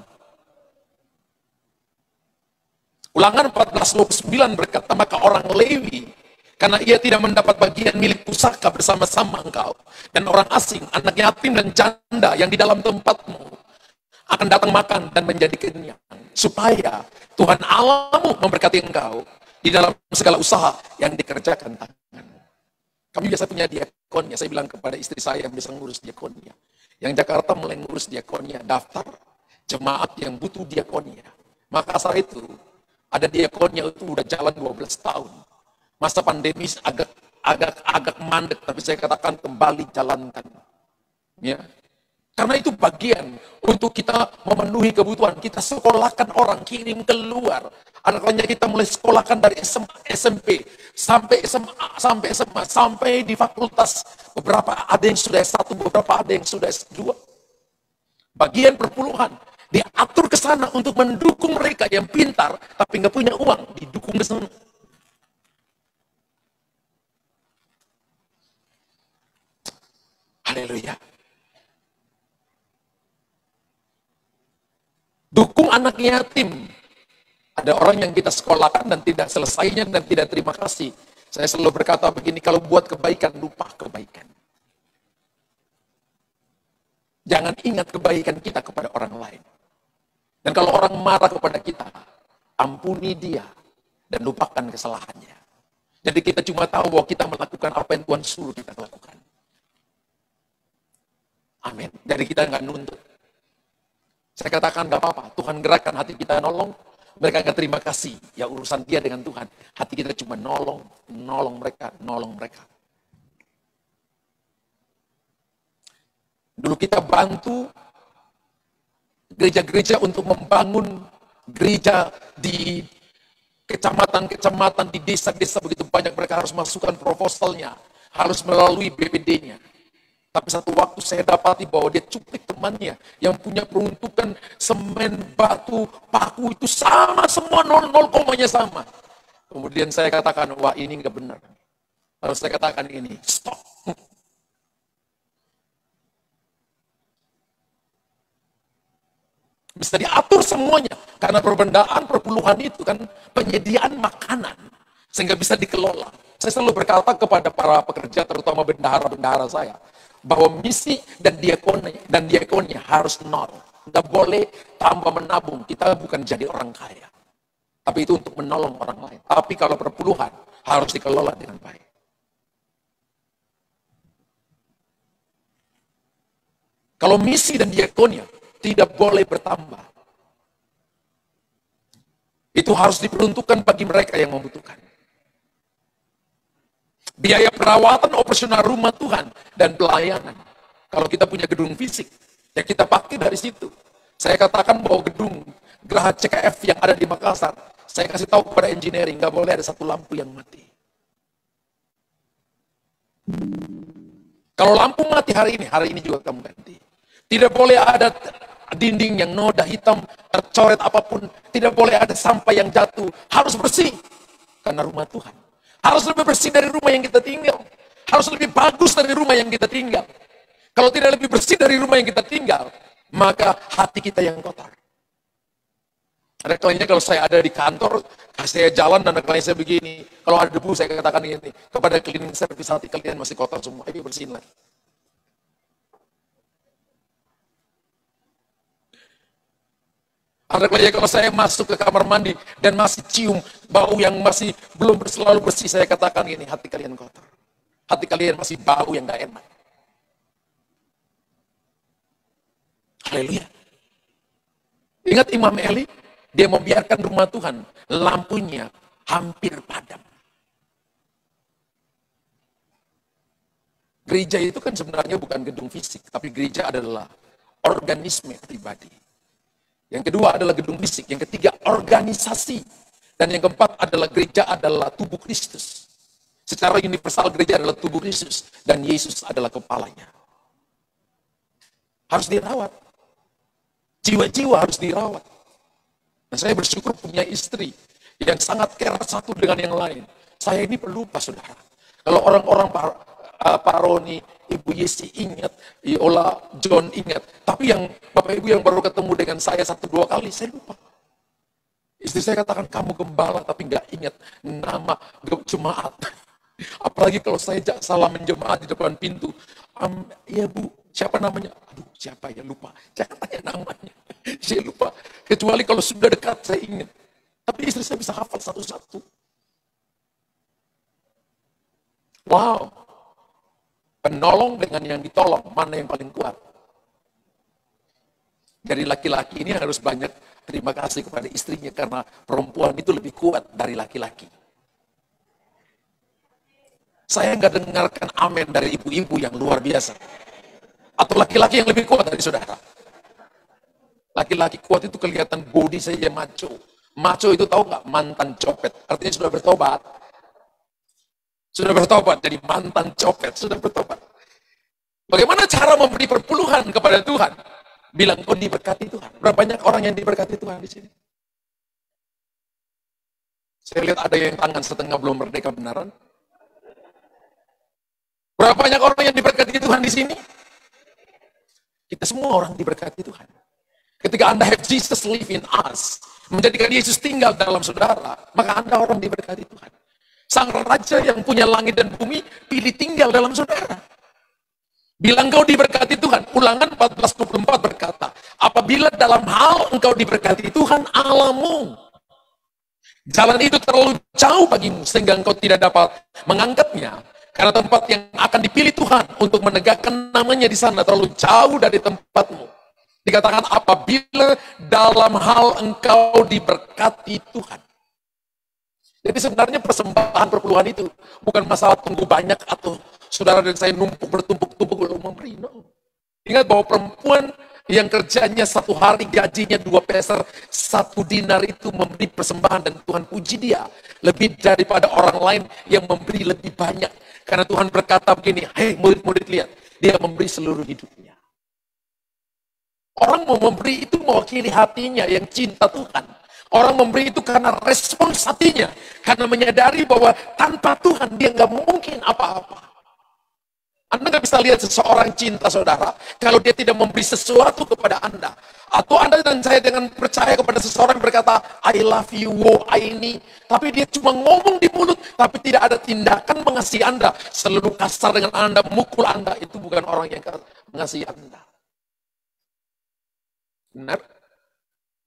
Ulangan 14:29 berkata, maka orang Lewi, karena ia tidak mendapat bagian milik pusaka bersama-sama engkau, dan orang asing, anak yatim dan janda yang di dalam tempatmu, akan datang makan dan menjadi kenyang, supaya Tuhan Allahmu memberkati engkau di dalam segala usaha yang dikerjakan tanganmu. Kami biasa punya diakonnya, saya bilang kepada istri saya yang bisa ngurus diakonnya. Yang Jakarta mulai ngurus diakonnya, daftar jemaat yang butuh diakonnya. Makassar itu, ada diakonnya itu udah jalan 12 tahun. Masa pandemi agak mandek, tapi saya katakan kembali jalankan. Ya. Karena itu bagian untuk kita memenuhi kebutuhan. Kita sekolahkan orang, kirim keluar. Anak-anaknya kita mulai sekolahkan dari SMP sampai SMA, sampai SMA, sampai di fakultas. Beberapa ada yang sudah S1, beberapa ada yang sudah S2. Bagian perpuluhan diatur ke sana untuk mendukung mereka yang pintar tapi nggak punya uang, didukung ke sana. anak yatim. Ada orang yang kita sekolahkan dan tidak selesainya dan tidak terima kasih. Saya selalu berkata begini, kalau buat kebaikan, lupa kebaikan. Jangan ingat kebaikan kita kepada orang lain. Dan kalau orang marah kepada kita, ampuni dia dan lupakan kesalahannya. Jadi kita cuma tahu bahwa kita melakukan apa yang Tuhan suruh kita lakukan. Amin. Jadi kita nggak nuntut. Saya katakan nggak apa-apa, Tuhan gerakkan hati kita nolong, mereka nggak terima kasih. Ya urusan dia dengan Tuhan. Hati kita cuma nolong mereka. Dulu kita bantu gereja-gereja untuk membangun gereja di kecamatan-kecamatan, di desa-desa begitu banyak, mereka harus masukkan proposalnya, harus melalui BPD-nya. Tapi satu waktu saya dapati bahwa dia cuplik temannya yang punya peruntukan semen, batu, paku itu sama semua, 0 komanya sama. Kemudian saya katakan, wah ini nggak benar. Lalu saya katakan ini, stop. Bisa diatur semuanya. Karena perbendaan, perpuluhan itu kan penyediaan makanan. Sehingga bisa dikelola. Saya selalu berkata kepada para pekerja, terutama bendahara-bendahara saya, bahwa misi dan diakonnya harus 0. Nggak boleh tambah menabung. Kita bukan jadi orang kaya. Tapi itu untuk menolong orang lain. Tapi kalau perpuluhan harus dikelola dengan baik. Kalau misi dan diakonnya tidak boleh bertambah. Itu harus diperuntukkan bagi mereka yang membutuhkan. Biaya perawatan operasional rumah Tuhan dan pelayanan. Kalau kita punya gedung fisik, ya kita pakai dari situ. Saya katakan bahwa gedung Geraha CKF yang ada di Makassar, saya kasih tahu kepada engineering, nggak boleh ada satu lampu yang mati. Kalau lampu mati hari ini juga kamu ganti. Tidak boleh ada dinding yang noda hitam, tercoret apapun. Tidak boleh ada sampah yang jatuh. Harus bersih. Karena rumah Tuhan. Harus lebih bersih dari rumah yang kita tinggal. Harus lebih bagus dari rumah yang kita tinggal. Kalau tidak lebih bersih dari rumah yang kita tinggal, maka hati kita yang kotor. Ada kliennya kalau saya ada di kantor, saya jalan dan ada klien saya begini. Kalau ada debu saya katakan ini, kepada cleaning service, hati kalian masih kotor semua. Ayo bersihin lagi. Ada klien kalau saya masuk ke kamar mandi dan masih cium bau yang masih belum selalu bersih, saya katakan gini, hati kalian kotor. Hati kalian masih bau yang gak enak. Haleluya. Ingat Imam Eli, dia membiarkan rumah Tuhan, lampunya hampir padam. Gereja itu kan sebenarnya bukan gedung fisik, tapi gereja adalah organisme pribadi. Yang kedua adalah gedung fisik, yang ketiga organisasi, dan yang keempat adalah gereja adalah tubuh Kristus. Secara universal gereja adalah tubuh Kristus dan Yesus adalah kepalanya. Harus dirawat. Jiwa-jiwa harus dirawat. Nah, saya bersyukur punya istri yang sangat care satu dengan yang lain. Saya ini pelupa, saudara. Kalau orang-orang Pak Roni, Ibu Yesi ingat, Yola, John ingat. Tapi yang Bapak Ibu yang baru ketemu dengan saya 1-2 kali, saya lupa. Istri saya katakan, kamu gembala tapi nggak ingat nama jemaat. Apalagi kalau saya salah menjemaat di depan pintu. Ya Bu, siapa namanya? Aduh, siapa ya, lupa. Jangan tanya namanya. Saya lupa. Kecuali kalau sudah dekat, saya ingat. Tapi istri saya bisa hafal satu-satu. Wow. Penolong dengan yang ditolong, mana yang paling kuat? Dari laki-laki ini harus banyak terima kasih kepada istrinya, karena perempuan itu lebih kuat dari laki-laki. Saya nggak dengarkan amin dari ibu-ibu yang luar biasa. Atau laki-laki yang lebih kuat dari saudara. Laki-laki kuat itu kelihatan body saja macho. Macho itu tahu nggak? Mantan copet. Artinya sudah bertobat. Sudah bertobat, jadi mantan copet, sudah bertobat. Bagaimana cara memberi perpuluhan kepada Tuhan? Bilang, kau diberkati Tuhan. Berapa banyak orang yang diberkati Tuhan di sini? Saya lihat ada yang tangan setengah belum merdeka benaran. Berapa banyak orang yang diberkati Tuhan di sini? Kita semua orang diberkati Tuhan. Ketika Anda have Jesus live in us, menjadikan Yesus tinggal dalam saudara, maka Anda orang diberkati Tuhan. Sang Raja yang punya langit dan bumi, pilih tinggal dalam saudara. Bila engkau diberkati Tuhan, Ulangan 14:24 berkata, apabila dalam hal engkau diberkati Tuhan Allahmu, jalan itu terlalu jauh bagimu, sehingga engkau tidak dapat mengangkatnya. Karena tempat yang akan dipilih Tuhan untuk menegakkan namanya di sana terlalu jauh dari tempatmu. Dikatakan apabila dalam hal engkau diberkati Tuhan. Jadi sebenarnya persembahan perpuluhan itu bukan masalah tunggu banyak atau saudara dan saya numpuk bertumpuk-tumpuk belum memberi. No. Ingat bahwa perempuan yang kerjanya satu hari gajinya 2 peser, 1 dinar itu memberi persembahan dan Tuhan puji dia. Lebih daripada orang lain yang memberi lebih banyak. Karena Tuhan berkata begini, hei murid-murid lihat, dia memberi seluruh hidupnya. Orang mau memberi itu mewakili hatinya yang cinta Tuhan. Orang memberi itu karena respons hatinya. Karena menyadari bahwa tanpa Tuhan dia nggak mungkin apa-apa. Anda nggak bisa lihat seseorang cinta saudara kalau dia tidak memberi sesuatu kepada Anda. Atau Anda dan saya dengan percaya kepada seseorang berkata, I love you, wow, ini. Tapi dia cuma ngomong di mulut, tapi tidak ada tindakan mengasihi Anda. Selalu kasar dengan Anda, mukul Anda. Itu bukan orang yang mengasihi Anda. Benar?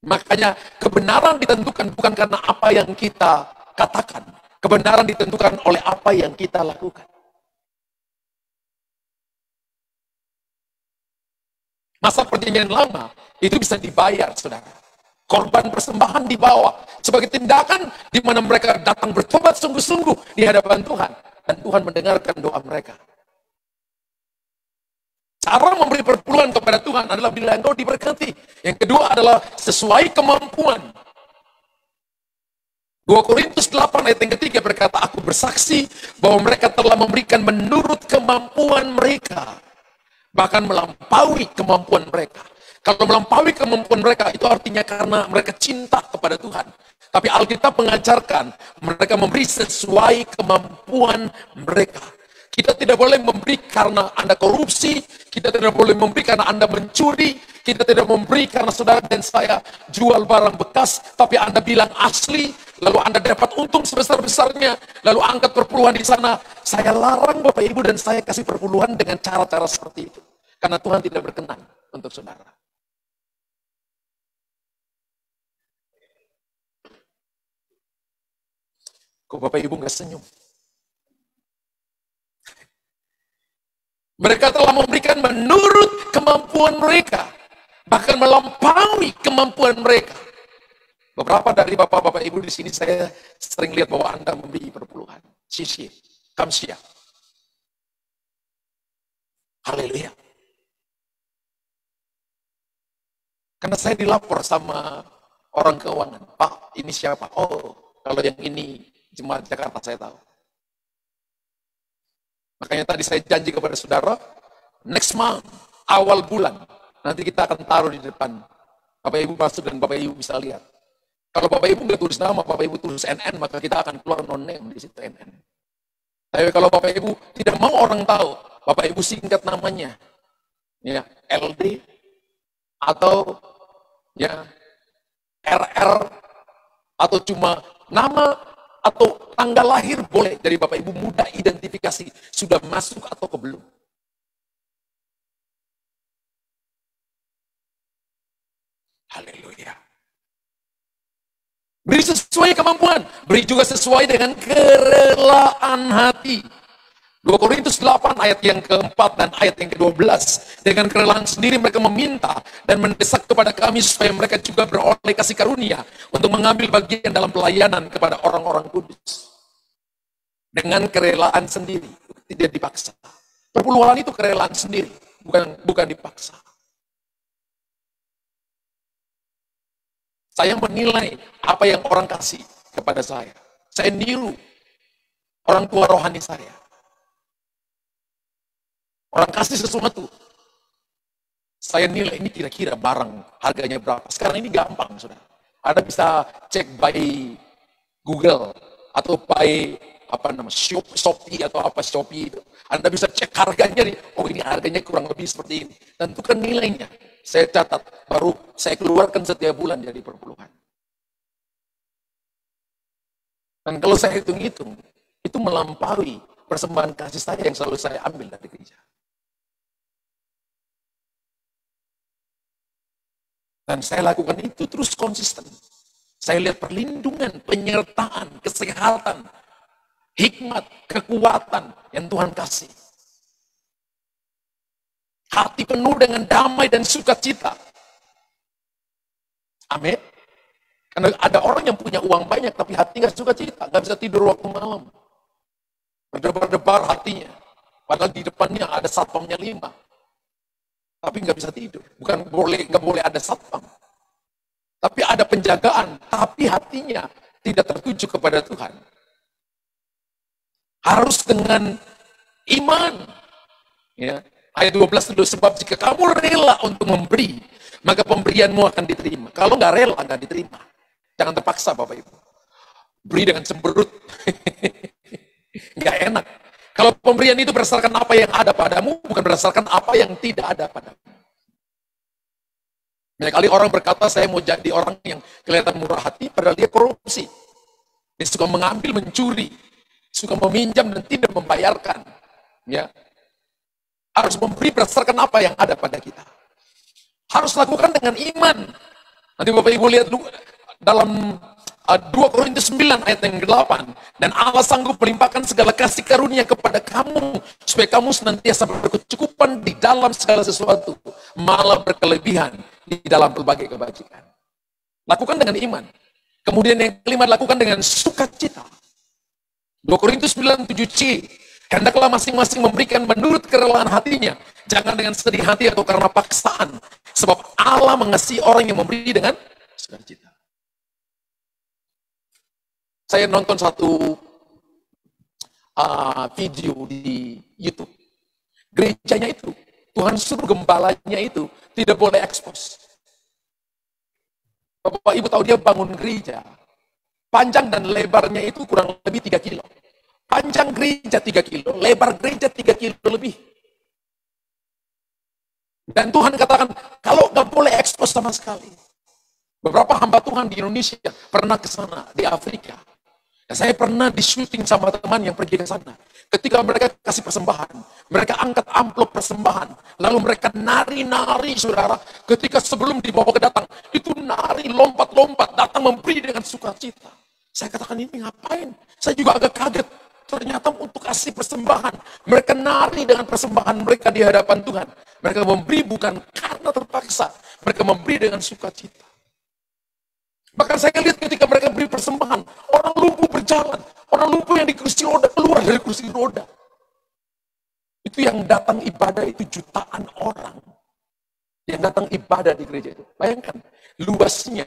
Makanya kebenaran ditentukan bukan karena apa yang kita katakan. Kebenaran ditentukan oleh apa yang kita lakukan. Masa perjanjian lama itu bisa dibayar, saudara. Korban persembahan dibawa sebagai tindakan di mana mereka datang bertobat sungguh-sungguh di hadapan Tuhan. Dan Tuhan mendengarkan doa mereka. Cara memberi perpuluhan kepada Tuhan adalah bila engkau diberkati. Yang kedua adalah sesuai kemampuan. 2 Korintus 8 ayat yang ketiga berkata, aku bersaksi bahwa mereka telah memberikan menurut kemampuan mereka. Bahkan melampaui kemampuan mereka. Kalau melampaui kemampuan mereka, itu artinya karena mereka cinta kepada Tuhan. Tapi Alkitab mengajarkan, mereka memberi sesuai kemampuan mereka. Kita tidak boleh memberi karena Anda korupsi, kita tidak boleh memberi karena Anda mencuri, kita tidak memberi karena saudara dan saya jual barang bekas, tapi Anda bilang asli, lalu Anda dapat untung sebesar-besarnya, lalu angkat perpuluhan di sana. Saya larang Bapak Ibu dan saya kasih perpuluhan dengan cara-cara seperti itu. Karena Tuhan tidak berkenan untuk saudara. Kok Bapak Ibu nggak senyum? Mereka telah memberikan menurut kemampuan mereka. Bahkan melampaui kemampuan mereka. Beberapa dari Bapak-Bapak Ibu di sini saya sering lihat bahwa Anda memberi perpuluhan. Sisi, kamsia. Haleluya. Karena saya dilapor sama orang keuangan. Pak, ini siapa? Oh, kalau yang ini Jemaat Jakarta saya tahu. Makanya tadi saya janji kepada saudara, next month, awal bulan, nanti kita akan taruh di depan. Bapak Ibu masuk dan Bapak Ibu bisa lihat. Kalau Bapak Ibu nggak tulis nama, Bapak Ibu tulis NN, maka kita akan keluar non-name di situ NN. Tapi kalau Bapak Ibu tidak mau orang tahu, Bapak Ibu singkat namanya, ya LD atau ya RR atau cuma nama atau tanggal lahir boleh dari Bapak Ibu mudah identifikasi sudah masuk atau belum. Haleluya. Beri sesuai kemampuan, beri juga sesuai dengan kerelaan hati. 2 Korintus 8 ayat yang keempat dan ayat yang ke-12. Dengan kerelaan sendiri mereka meminta dan mendesak kepada kami supaya mereka juga beroleh kasih karunia untuk mengambil bagian dalam pelayanan kepada orang-orang kudus. Dengan kerelaan sendiri, tidak dipaksa. Perpuluhan itu kerelaan sendiri, bukan dipaksa. Saya menilai apa yang orang kasih kepada saya. Saya niru orang tua rohani saya. Orang kasih sesuatu, saya nilai ini kira-kira barang harganya berapa. Sekarang ini gampang, saudara. Anda bisa cek by Google atau by Shopee atau Shopee itu. Anda bisa cek harganya, oh ini harganya kurang lebih seperti ini. Tentukan nilainya. saya catat, baru saya keluarkan setiap bulan jadi perpuluhan. Dan kalau saya hitung-hitung, itu melampaui persembahan kasih saya yang selalu saya ambil dari gereja. Dan saya lakukan itu terus konsisten. Saya lihat perlindungan, penyertaan, kesehatan, hikmat, kekuatan yang Tuhan kasih. Hati penuh dengan damai dan sukacita. Amin. Karena ada orang yang punya uang banyak tapi hati nggak sukacita, nggak bisa tidur waktu malam. Berdebar-debar hatinya. Padahal di depannya ada satpamnya 5. Tapi nggak bisa tidur. Bukan nggak boleh ada satpam. Tapi ada penjagaan, tapi hatinya tidak tertuju kepada Tuhan. Harus dengan iman. Ya. Ayat 12 itu, sebab jika kamu rela untuk memberi, maka pemberianmu akan diterima. Kalau nggak rela, nggak diterima. Jangan terpaksa Bapak Ibu. Beri dengan cemberut. Nggak enak. Kalau pemberian itu berdasarkan apa yang ada padamu, bukan berdasarkan apa yang tidak ada padamu. Banyak kali orang berkata, saya mau jadi orang yang kelihatan murah hati, padahal dia korupsi. Dia suka mengambil, mencuri, suka meminjam dan tidak membayarkan. Ya, harus memberi berdasarkan apa yang ada pada kita. Harus lakukan dengan iman. Nanti Bapak Ibu lihat dalam 2 Korintus 9 ayat yang ke-8. Dan Allah sanggup melimpahkan segala kasih karunia kepada kamu, supaya kamu senantiasa berkecukupan di dalam segala sesuatu, malah berkelebihan di dalam berbagai kebajikan. Lakukan dengan iman. Kemudian yang kelima, lakukan dengan sukacita. 2 Korintus 9, 7c. Hendaklah masing-masing memberikan menurut kerelaan hatinya, jangan dengan sedih hati atau karena paksaan, sebab Allah mengasihi orang yang memberi dengan sukacita. Saya nonton satu video di YouTube. Gerejanya itu, Tuhan suruh gembalanya itu tidak boleh ekspos. Bapak Ibu tahu dia bangun gereja, panjang dan lebarnya itu kurang lebih 3 kilo. Panjang gereja 3 kilo, lebar gereja 3 kilo lebih. Dan Tuhan katakan, kalau nggak boleh ekspos sama sekali. Beberapa hamba Tuhan di Indonesia pernah ke sana, di Afrika. Dan saya pernah di syuting sama teman yang pergi ke sana. Ketika mereka kasih persembahan, mereka angkat amplop persembahan, lalu mereka nari-nari, saudara. Ketika sebelum dibawa ke datang, itu nari, lompat-lompat, datang memberi dengan sukacita. Saya katakan, ini ngapain? Saya juga agak kaget. Ternyata untuk kasih persembahan. Mereka nari dengan persembahan mereka di hadapan Tuhan. Mereka memberi bukan karena terpaksa. Mereka memberi dengan sukacita. Bahkan saya lihat ketika mereka beri persembahan, orang lumpuh berjalan. Orang lumpuh yang di kursi roda keluar dari kursi roda. Itu yang datang ibadah itu jutaan orang. Yang datang ibadah di gereja itu. Bayangkan, luasnya,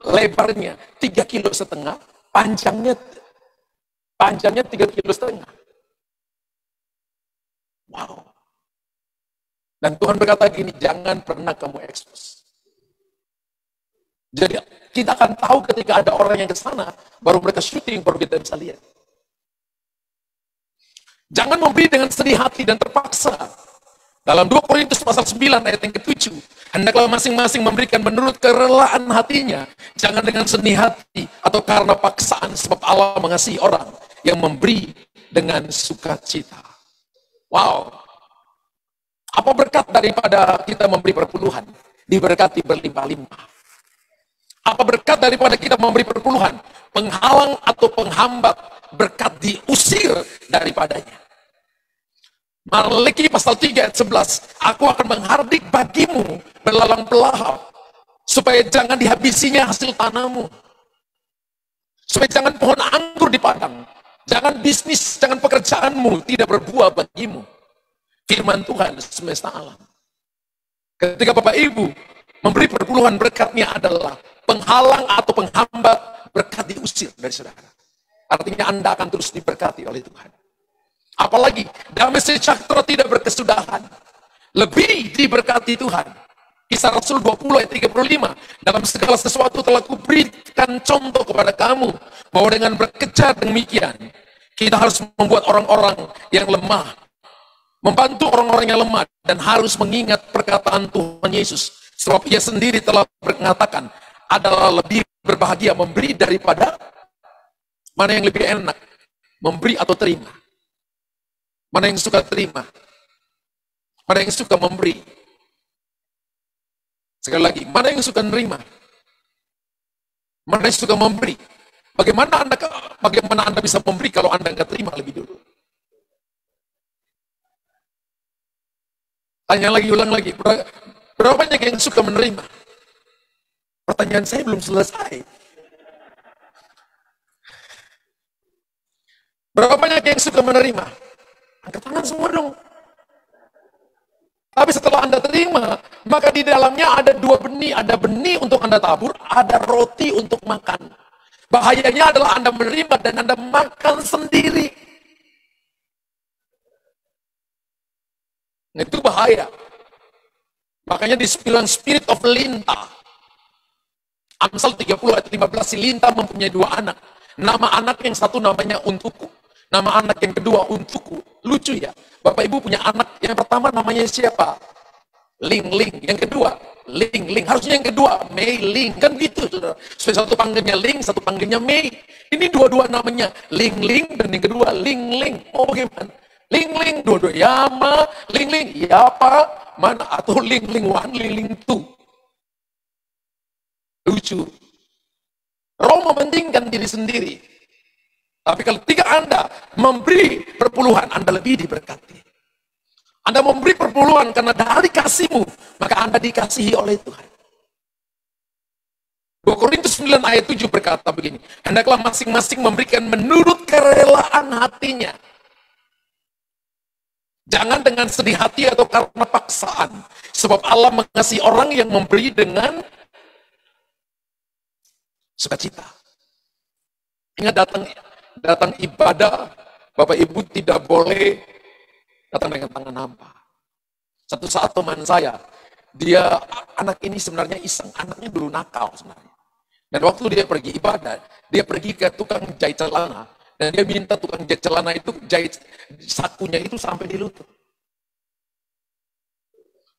lebarnya 3,5 kilo, panjangnya 3,5 kilo. Wow. Dan Tuhan berkata gini, jangan pernah kamu ekspos. Jadi kita akan tahu ketika ada orang yang ke sana, baru mereka syuting, baru kita bisa lihat. Jangan memberi dengan sedih hati dan terpaksa. Dalam 2 Korintus pasal 9 ayat yang ke-7, hendaklah masing-masing memberikan menurut kerelaan hatinya, jangan dengan sedih hati atau karena paksaan, sebab Allah mengasihi orang yang memberi dengan sukacita. Wow. Apa berkat daripada kita memberi perpuluhan? Diberkati berlimpah-limpah. Apa berkat daripada kita memberi perpuluhan? Penghalang atau penghambat, berkat diusir daripadanya. Malaki pasal 3 ayat 11, aku akan menghardik bagimu belalang pelahap, supaya jangan dihabisinya hasil tanahmu. Supaya jangan pohon anggur di padang, jangan bisnis, jangan pekerjaanmu tidak berbuah bagimu. Firman Tuhan semesta alam. Ketika Bapak Ibu memberi perpuluhan, berkatnya adalah penghalang atau penghambat, berkat diusir dari saudara. Artinya Anda akan terus diberkati oleh Tuhan. Apalagi damai sejahtera tidak berkesudahan, lebih diberkati Tuhan. Kisah Rasul 20 ayat 35, dalam segala sesuatu telah kuberikan contoh kepada kamu, bahwa dengan bekerja demikian, kita harus membuat orang-orang yang lemah membantu orang-orang yang lemah, dan harus mengingat perkataan Tuhan Yesus. Sebab ia sendiri telah mengatakan, adalah lebih berbahagia memberi daripada, mana yang lebih enak, memberi atau terima? Mana yang suka terima? Mana yang suka memberi? Sekali lagi, mana yang suka menerima? Mana yang suka memberi? Bagaimana Anda bisa memberi kalau Anda nggak terima lebih dulu? Tanya lagi, ulang lagi. Berapa banyak yang suka menerima? Pertanyaan saya belum selesai. Berapa banyak yang suka menerima? Angkat tangan semua dong. Tapi setelah Anda terima, maka di dalamnya ada dua benih. Ada benih untuk Anda tabur, ada roti untuk makan. Bahayanya adalah Anda menerima dan Anda makan sendiri. Itu bahaya. Makanya dibilang spirit of Linta. Amsal 30 ayat 15, si Linta mempunyai dua anak. Nama anak yang satu namanya Untukku. Nama anak yang kedua Untukku. Lucu ya. Bapak Ibu punya anak yang pertama namanya siapa? Ling Ling. Yang kedua Ling Ling. Harusnya yang kedua Mei Ling. Kan gitu, saudara. Satu panggilnya Ling, satu panggilnya Mei. Ini dua-dua namanya Ling Ling, dan yang kedua Ling Ling. Oh bagaimana? Ling Ling, dua-dua Yama, Ling Ling, Yapa, mana? Atau Ling Ling One, Ling Ling Two. Lucu. Roh mementingkan diri sendiri. Tapi kalau ketika Anda memberi perpuluhan, Anda lebih diberkati. Anda memberi perpuluhan karena dari kasihmu, maka Anda dikasihi oleh Tuhan. 2 Korintus 9 ayat 7 berkata begini, hendaklah masing-masing memberikan menurut kerelaan hatinya. Jangan dengan sedih hati atau karena paksaan. Sebab Allah mengasihi orang yang memberi dengan sukacita. Ingat, datang ibadah, Bapak Ibu tidak boleh datang dengan tangan hampa. Satu saat teman saya, anak ini sebenarnya iseng, anaknya dulu nakal sebenarnya. Dan waktu dia pergi ibadah, dia pergi ke tukang jahit celana, dan dia minta tukang jahit celana itu jahit sakunya itu sampai di lutut.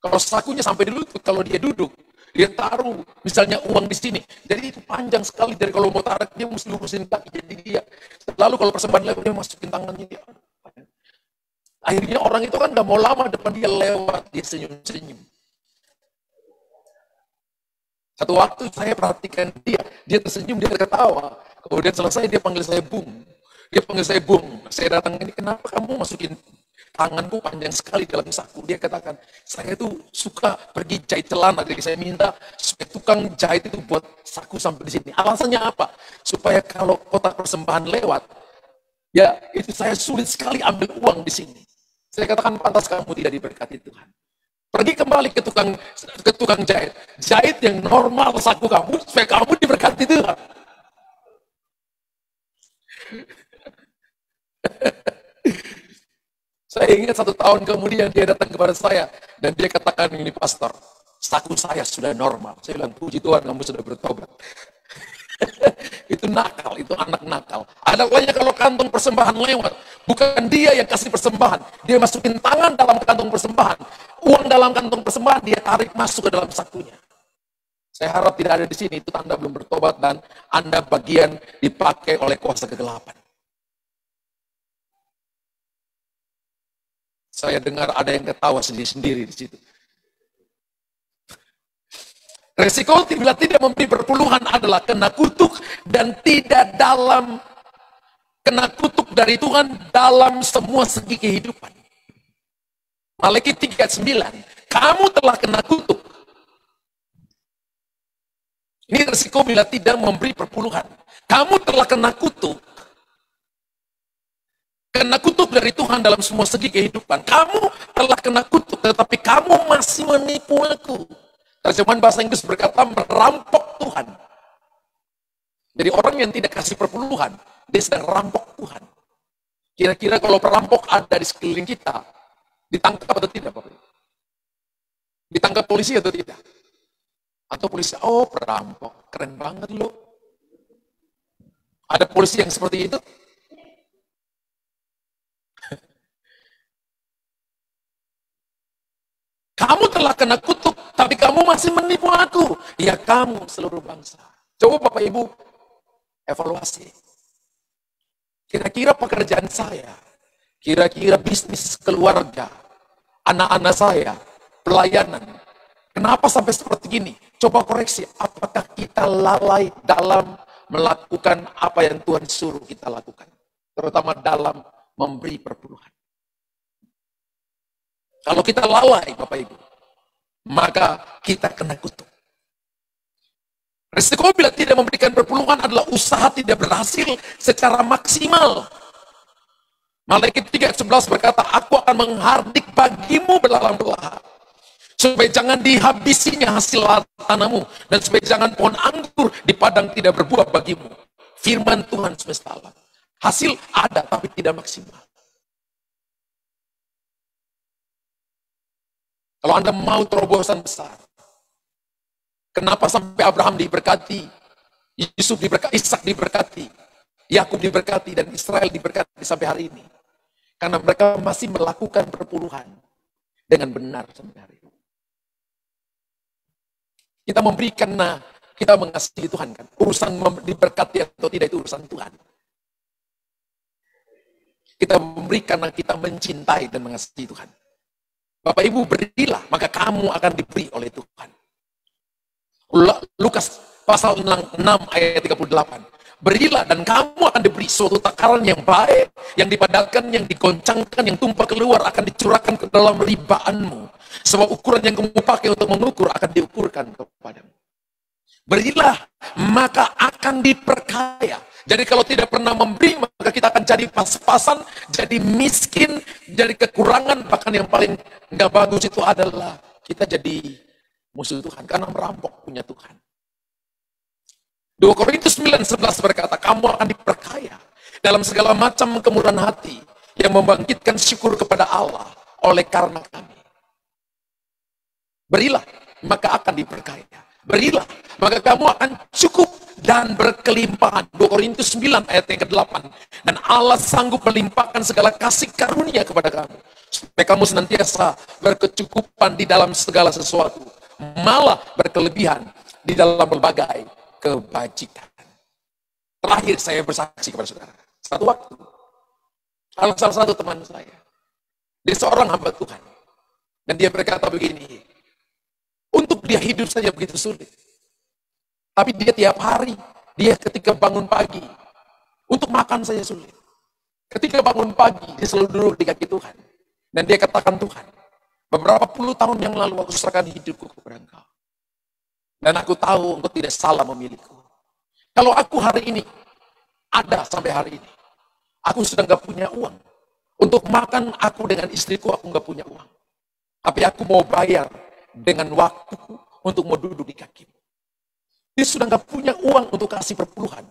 Kalau sakunya sampai di lutut, kalau dia duduk, dia taruh misalnya uang di sini. Jadi itu panjang sekali, dari kalau mau tarik dia mesti lurusin kaki. Jadi dia lalu kalau persembahan lewat dia masukin tangannya dia. Akhirnya orang itu kan gak mau lama depan dia lewat, dia senyum-senyum. Satu waktu saya perhatikan dia tersenyum, dia terketawa. Kemudian selesai dia panggil saya Bung. Dia panggil saya Bung. Saya datang ini, kenapa kamu masukin tanganku panjang sekali dalam saku? Dia katakan, saya itu suka pergi jahit celana, jadi saya minta supaya tukang jahit itu buat saku sampai di sini. Alasannya apa? Supaya kalau kotak persembahan lewat, ya itu saya sulit sekali ambil uang di sini. Saya katakan, pantas kamu tidak diberkati Tuhan. Pergi kembali ke tukang jahit. Jahit yang normal saku kamu, supaya kamu diberkati Tuhan. Saya ingat 1 tahun kemudian dia datang kepada saya dan dia katakan, ini pastor, saku saya sudah normal. Saya bilang, puji Tuhan kamu sudah bertobat. Itu nakal, itu anak nakal. Ada banyak kalau kantong persembahan lewat, bukan dia yang kasih persembahan, dia masukin tangan dalam kantong persembahan, uang dalam kantong persembahan dia tarik masuk ke dalam sakunya. Saya harap tidak ada di sini, itu tanda belum bertobat dan Anda bagian dipakai oleh kuasa kegelapan. Saya dengar ada yang ketawa sendiri-sendiri di situ. Resiko bila tidak memberi perpuluhan adalah kena kutuk dan tidak kena kutuk dari Tuhan dalam semua segi kehidupan. Maliaki 3:9, kamu telah kena kutuk. Ini resiko bila tidak memberi perpuluhan. Kamu telah kena kutuk. Kena kutuk dari Tuhan dalam semua segi kehidupan. Kamu telah kena kutuk, tetapi kamu masih menipu aku. Terjemahan bahasa Inggris berkata merampok Tuhan. Jadi orang yang tidak kasih perpuluhan, dia sedang rampok Tuhan. Kira-kira kalau perampok ada di sekeliling kita, ditangkap atau tidak, Bapak? Ditangkap polisi atau tidak? Atau polisi, oh perampok, keren banget lo. Ada polisi yang seperti itu? telah kena kutuk, tapi kamu masih menipu aku. Ya kamu seluruh bangsa. Coba Bapak Ibu evaluasi. Kira-kira pekerjaan saya, kira-kira bisnis keluarga, anak-anak saya, pelayanan, kenapa sampai seperti ini? Coba koreksi, apakah kita lalai dalam melakukan apa yang Tuhan suruh kita lakukan? Terutama dalam memberi perpuluhan. Kalau kita lalai, Bapak Ibu, maka kita kena kutuk. Risiko bila tidak memberikan perpuluhan adalah usaha tidak berhasil secara maksimal. Malaikat 3:11 berkata, aku akan menghardik bagimu belalang-belalang, supaya jangan dihabisinya hasil tanahmu, dan supaya jangan pohon anggur di padang tidak berbuah bagimu. Firman Tuhan semesta alam. Hasil ada tapi tidak maksimal. Kalau Anda mau terobosan besar, kenapa sampai Abraham diberkati, Yusuf diberkati, Ishak diberkati, Yakub diberkati, dan Israel diberkati sampai hari ini? Karena mereka masih melakukan perpuluhan dengan benar sampai hari ini. Kita memberi karena kita mengasihi Tuhan, kan? Urusan diberkati atau tidak itu urusan Tuhan. Kita memberi karena kita mencintai dan mengasihi Tuhan. Bapak Ibu, berilah, maka kamu akan diberi oleh Tuhan. Lukas pasal 6 ayat 38. Berilah dan kamu akan diberi suatu takaran yang baik, yang dipadatkan, yang digoncangkan, yang tumpah keluar akan dicurahkan ke dalam ribaanmu. Sebab ukuran yang kamu pakai untuk mengukur akan diukurkan kepadamu. Berilah, maka akan diperkaya. Jadi kalau tidak pernah memberi, maka kita akan jadi pas-pasan, jadi miskin, jadi kekurangan. Bahkan yang paling nggak bagus itu adalah kita jadi musuh Tuhan, karena merampok punya Tuhan. 2 Korintus 9:11 berkata, kamu akan diperkaya dalam segala macam kemurahan hati yang membangkitkan syukur kepada Allah oleh karena kami. Berilah, maka akan diperkaya. Berilah, maka kamu akan cukup dan berkelimpahan. 2 Korintus 9 ayat yang ke-8. Dan Allah sanggup melimpahkan segala kasih karunia kepada kamu, supaya kamu senantiasa berkecukupan di dalam segala sesuatu, malah berkelebihan di dalam berbagai kebajikan. Terakhir saya bersaksi kepada saudara. Satu waktu, salah satu teman saya, dia seorang hamba Tuhan, dan dia berkata begini, untuk dia hidup saja begitu sulit. Tapi dia tiap hari, dia ketika bangun pagi, untuk makan saja sulit. Ketika bangun pagi, dia selalu duduk di kaki Tuhan. Dan dia katakan, Tuhan, beberapa puluh tahun yang lalu aku serahkan hidupku kepada Engkau. Dan aku tahu Engkau tidak salah memilihku. Kalau aku hari ini, ada sampai hari ini, aku sudah gak punya uang. Untuk makan aku dengan istriku, aku gak punya uang. Tapi aku mau bayar dengan waktuku untuk mau duduk di kakimu. Dia sudah gak punya uang untuk kasih perpuluhan.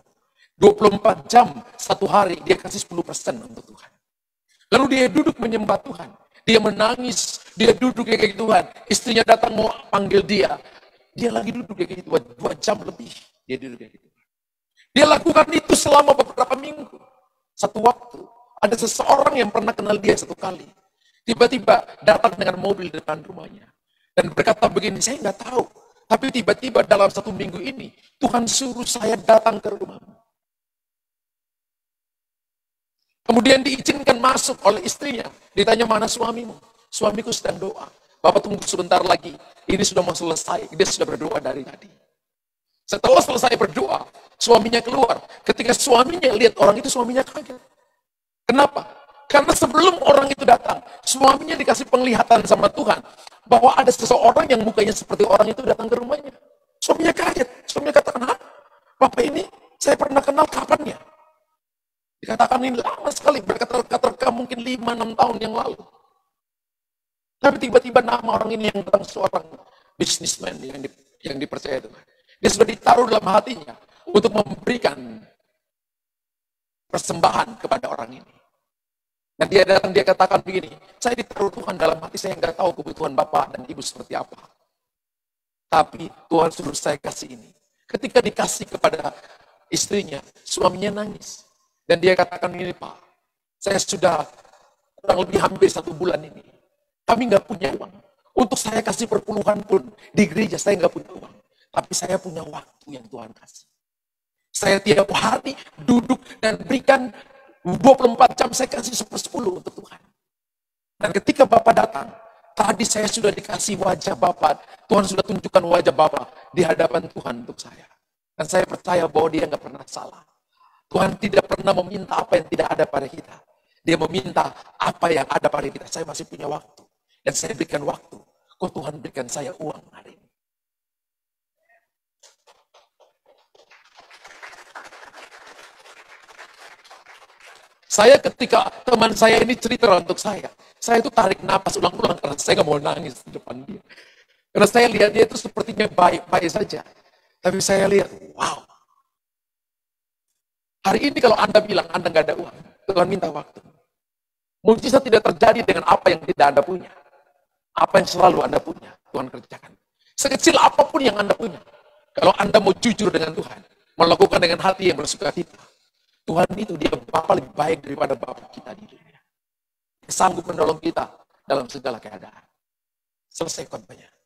24 jam satu hari dia kasih 10% untuk Tuhan. Lalu dia duduk menyembah Tuhan. Dia menangis, dia duduk kayak gitu Tuhan. Istrinya datang mau panggil dia. Dia lagi duduk kayak gitu 2 jam lebih. Dia duduk kayak gitu. Dia lakukan itu selama beberapa minggu. Satu waktu ada seseorang yang pernah kenal dia satu kali. Tiba-tiba datang dengan mobil di depan rumahnya. Dan berkata begini, saya nggak tahu. Tapi tiba-tiba dalam 1 minggu ini, Tuhan suruh saya datang ke rumahmu. Kemudian diizinkan masuk oleh istrinya. Ditanya, mana suamimu? Suamiku sedang doa. Bapak tunggu sebentar lagi. Ini sudah mau selesai. Dia sudah berdoa dari tadi. Setelah selesai berdoa, suaminya keluar. Ketika suaminya lihat orang itu, suaminya kaget. Kenapa? Karena sebelum orang itu datang, suaminya dikasih penglihatan sama Tuhan bahwa ada seseorang yang mukanya seperti orang itu datang ke rumahnya. Suaminya kaget. Suaminya katakan, hah? Bapak ini saya pernah kenal kapan ya? Dikatakan ini lama sekali, berkata-kata mungkin 5-6 tahun yang lalu. Tapi tiba-tiba nama orang ini yang datang seorang businessman yang dipercaya Tuhan. Dia sudah ditaruh dalam hatinya untuk memberikan persembahan kepada orang ini. Dan dia datang, dia katakan begini, saya ditaruh Tuhan dalam hati, saya nggak tahu kebutuhan Bapak dan Ibu seperti apa. Tapi Tuhan suruh saya kasih ini. Ketika dikasih kepada istrinya, suaminya nangis. Dan dia katakan ini, Pak, saya sudah kurang lebih hampir 1 bulan ini. Kami nggak punya uang Untuk saya kasih perpuluhan pun di gereja saya nggak punya uang. Tapi saya punya waktu yang Tuhan kasih. Saya tiap hari duduk dan berikan 24 jam saya kasih 10 untuk Tuhan. Dan ketika Bapak datang, tadi saya sudah dikasih wajah Bapak. Tuhan sudah tunjukkan wajah Bapak di hadapan Tuhan untuk saya. Dan saya percaya bahwa dia nggak pernah salah. Tuhan tidak pernah meminta apa yang tidak ada pada kita. Dia meminta apa yang ada pada kita. Saya masih punya waktu. Dan saya berikan waktu. Kok Tuhan berikan saya uang hari ini. Saya ketika teman saya ini cerita untuk saya itu tarik napas ulang-ulang karena saya nggak mau nangis di depan dia. Karena saya lihat dia itu sepertinya baik-baik saja. Tapi saya lihat, wow. Hari ini kalau Anda bilang Anda nggak ada uang, Tuhan minta waktu. Mujizat tidak terjadi dengan apa yang tidak Anda punya. Apa yang selalu Anda punya, Tuhan kerjakan. Sekecil apapun yang Anda punya. Kalau Anda mau jujur dengan Tuhan, melakukan dengan hati yang bersukacita, Tuhan itu dia Bapa lebih baik daripada Bapa kita di dunia. Dia sanggup menolong kita dalam segala keadaan. Selesai khotbahnya.